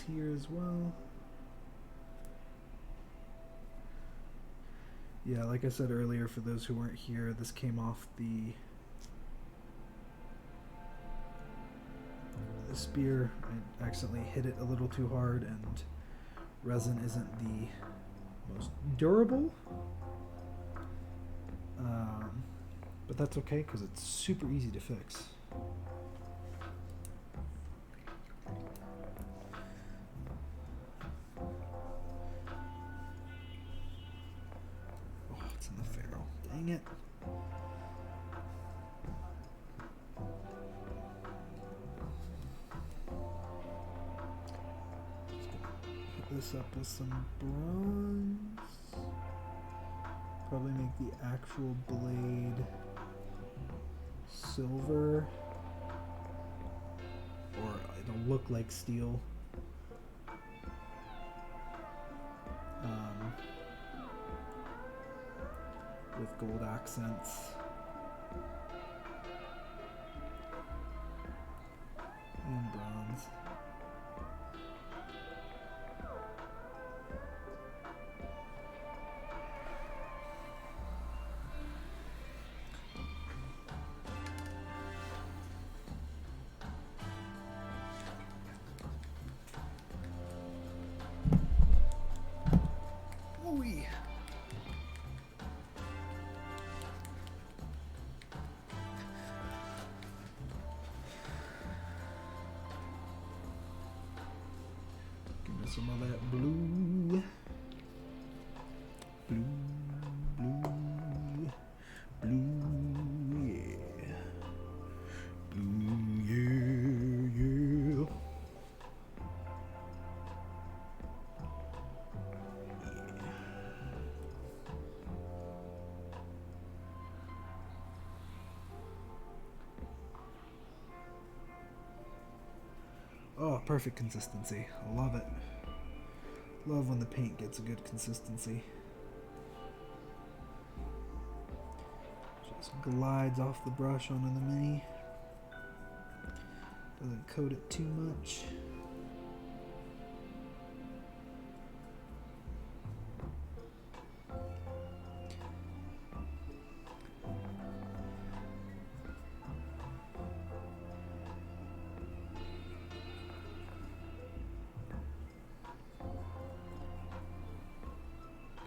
Here as well. Yeah, like I said earlier, for those who weren't here, this came off the spear. I accidentally hit it a little too hard, and resin isn't the most durable. But that's okay because it's super easy to fix. Dang it. Put this up with some bronze. Probably make the actual blade silver. Or it'll look like steel. With gold accents. And bronze. Ooh-wee. Some of that blue. Blue, blue. perfect consistency. I love it. Love when the paint gets a good consistency. Just glides off the brush onto the mini. Doesn't coat it too much.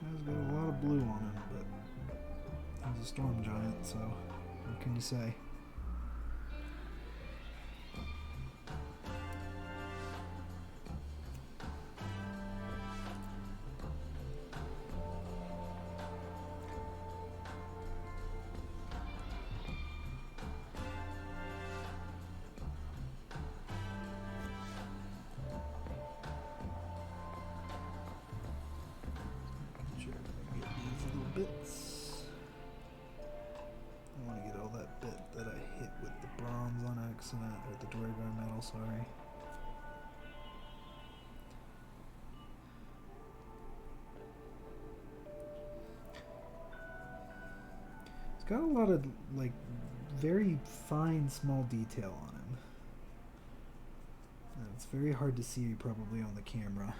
Guy's got a lot of blue on him, but he's a storm giant, so what can you say? Bits. I want to get all that bit that I hit with the bronze on accident, or the Dwargar metal, sorry. It's got a lot of, like, very fine, small detail on him. And it's very hard to see probably on the camera.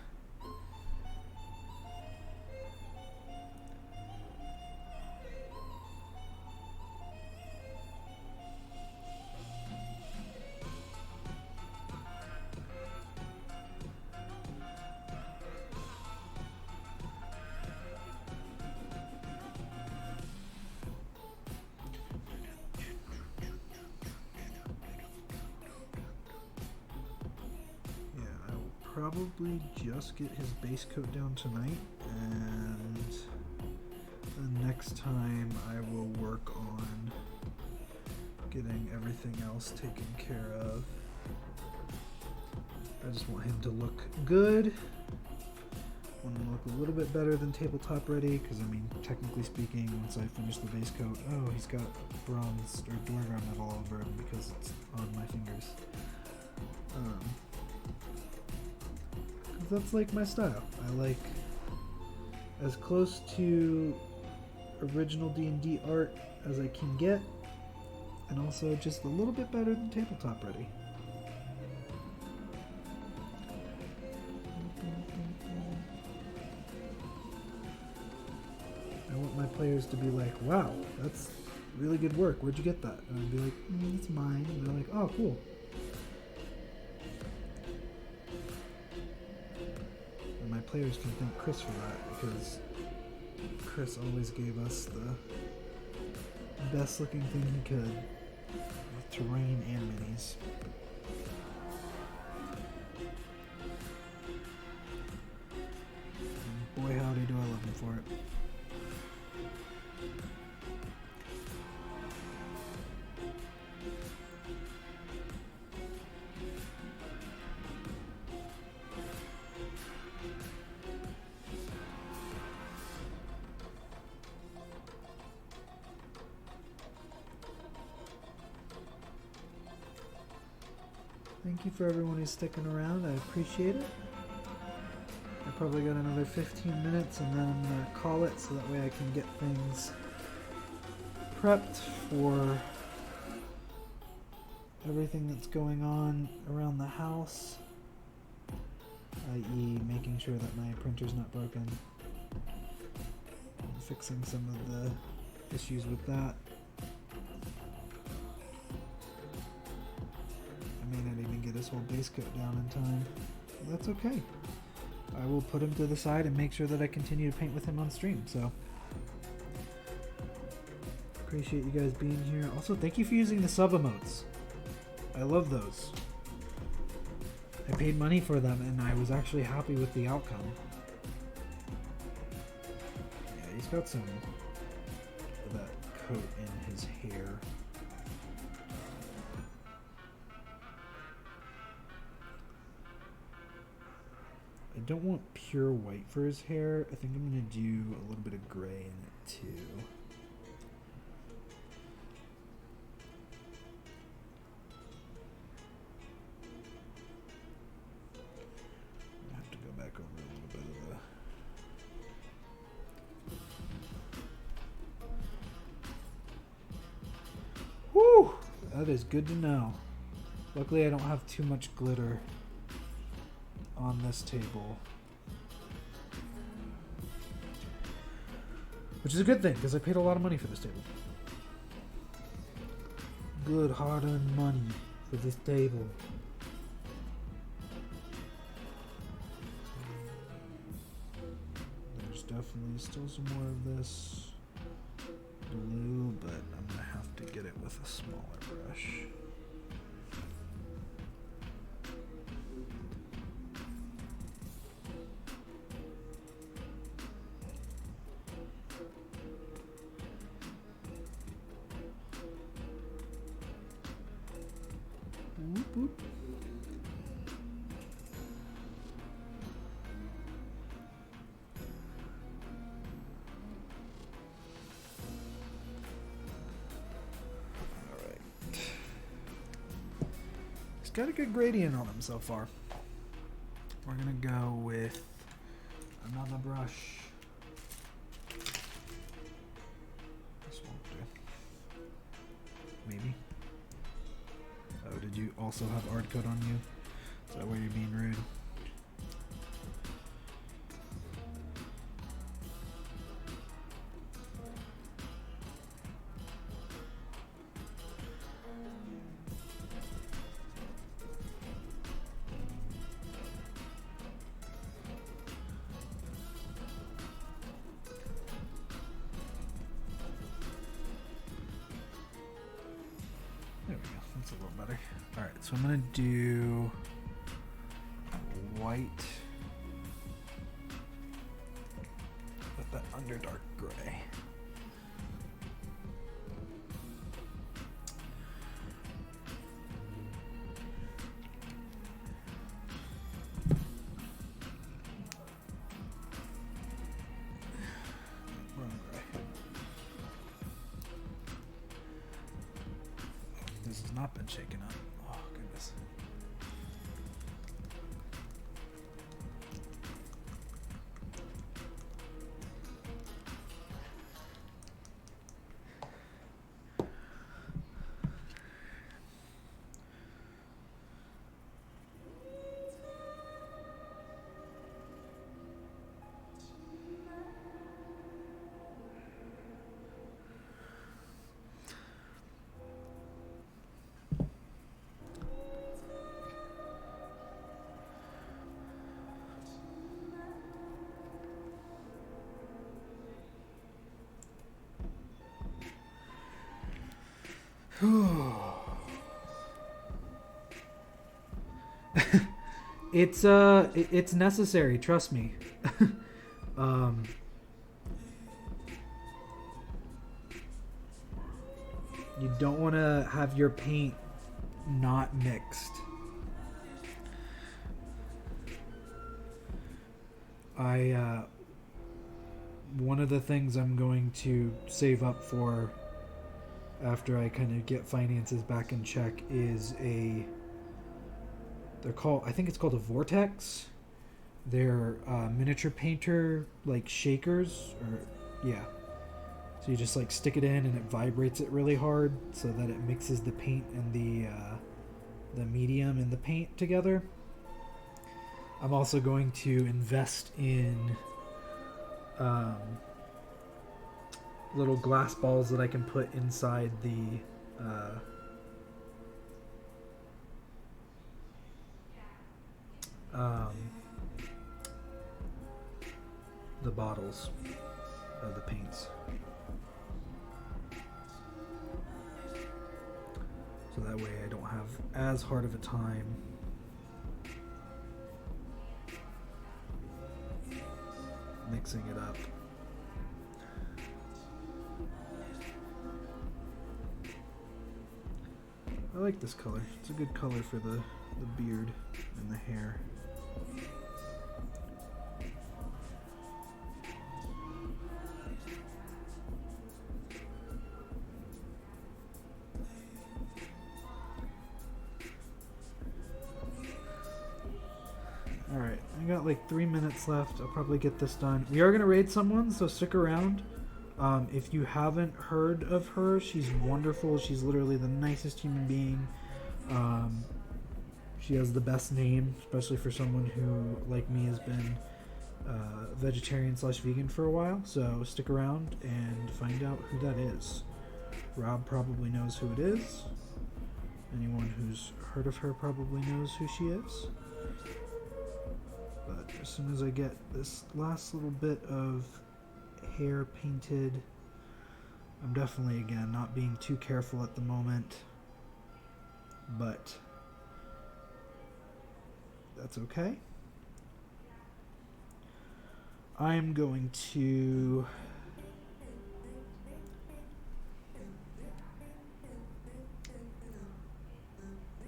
Probably just get his base coat down tonight, and the next time I will work on getting everything else taken care of. I just want him to look good. I want him to look a little bit better than tabletop ready, because I mean, technically speaking, once I finish the base coat, oh, he's got bronze or Dwargar metal all over him because it's on my fingers. That's like my style. I like as close to original D&D art as I can get, and also just a little bit better than tabletop ready. I want my players to be like, wow, that's really good work. Where'd you get that? And I'd be like, it's mine. And they're like, oh, cool. My players can thank Chris for that, because Chris always gave us the best looking thing he could with terrain and minis. And boy howdy do I love him for it. Thank you for everyone who's sticking around. I appreciate it. I probably got another 15 minutes and then I'm going to call it so that way I can get things prepped for everything that's going on around the house, i.e. making sure that my printer's not broken, and fixing some of the issues with that. I may not even get his whole base coat down in time. That's okay. I will put him to the side and make sure that I continue to paint with him on stream. So appreciate you guys being here. Also, thank you for using the sub emotes. I love those. I paid money for them and I was actually happy with the outcome. Yeah, he's got some of that coat in his hair. I don't want pure white for his hair. I think I'm going to do a little bit of gray in it too. That is good to know. Luckily, I don't have too much glitter on this table. Which is a good thing, because I paid a lot of money for this table. Good hard-earned money for this table. There's definitely still some more of this blue, but I'm going to have to get it with a smaller brush. Whoop, whoop. All right. He's got a good gradient on him so far. We're gonna go with another brush. This won't do. Maybe. Oh, did you also have art code on you? Is that why you're being rude? There we go. That's a little better. All right, so I'm gonna do white with that underdark gray. Wrong gray. This has not been shaken up. Oh, goodness. It's necessary, trust me. You don't want to have your paint not mixed. One of the things I'm going to save up for after I kind of get finances back in check is I think it's called a Vortex. They're miniature painter like shakers, yeah. So you just like stick it in and it vibrates it really hard so that it mixes the paint and the medium and the paint together. I'm also going to invest in little glass balls that I can put inside the bottles of the paints. So that way I don't have as hard of a time mixing it up. I like this color. It's a good color for the beard and the hair. Alright, I got like 3 minutes left. I'll probably get this done. We are going to raid someone, so stick around. If you haven't heard of her, she's wonderful. She's literally the nicest human being. She has the best name, especially for someone who, like me, has been vegetarian/vegan for a while. So stick around and find out who that is. Rob probably knows who it is. Anyone who's heard of her probably knows who she is. But as soon as I get this last little bit of hair painted, I'm definitely, again, not being too careful at the moment, but that's okay. I'm going to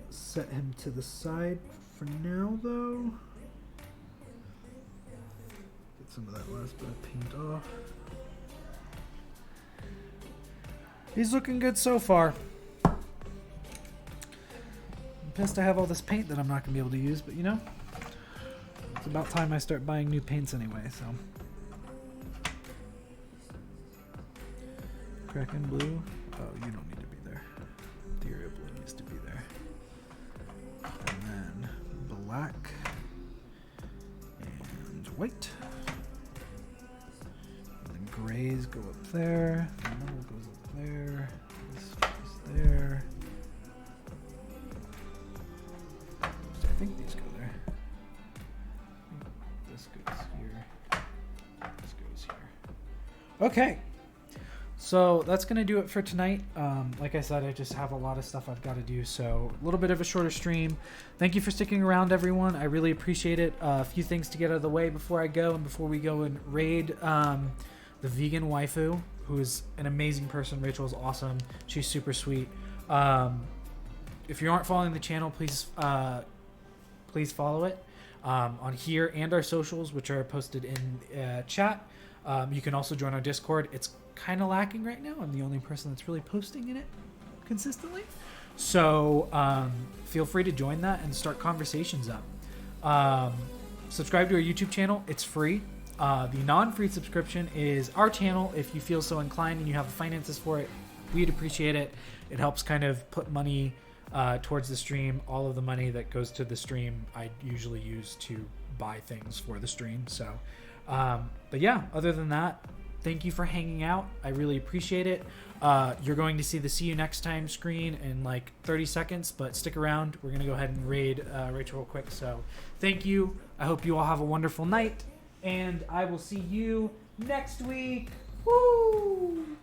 set him to the side for now, though. Get some of that last bit of paint off. He's looking good so far. I'm pissed I have all this paint that I'm not going to be able to use, but you know, it's about time I start buying new paints anyway, so. Kraken Blue. Oh, you don't need to be there. Ethereal Blue needs to be there. And then black and white. And then grays go up there. The metal goes up there. This goes there. I think these go there. This goes here. This goes here. Okay. So that's going to do it for tonight. Like I said, I just have a lot of stuff I've got to do, so a little bit of a shorter stream. Thank you for sticking around, everyone. I really appreciate it. A few things to get out of the way before I go and before we go and raid the vegan waifu, who is an amazing person. Rachel is awesome. She's super sweet. If you aren't following the channel, please follow it on here and our socials, which are posted in chat. You can also join our Discord. It's kind of lacking right now. I'm the only person that's really posting in it consistently. So feel free to join that and start conversations up. Subscribe to our YouTube channel. It's free. The non-free subscription is our channel. If you feel so inclined and you have the finances for it, we'd appreciate it. It helps kind of put money towards the stream. All of the money that goes to the stream I usually use to buy things for the stream. So but yeah, other than that, thank you for hanging out. I really appreciate it. You're going to see the see you next time screen in like 30 seconds, but stick around. We're going to go ahead and raid Rachel real quick. So thank you. I hope you all have a wonderful night, and I will see you next week. Woo!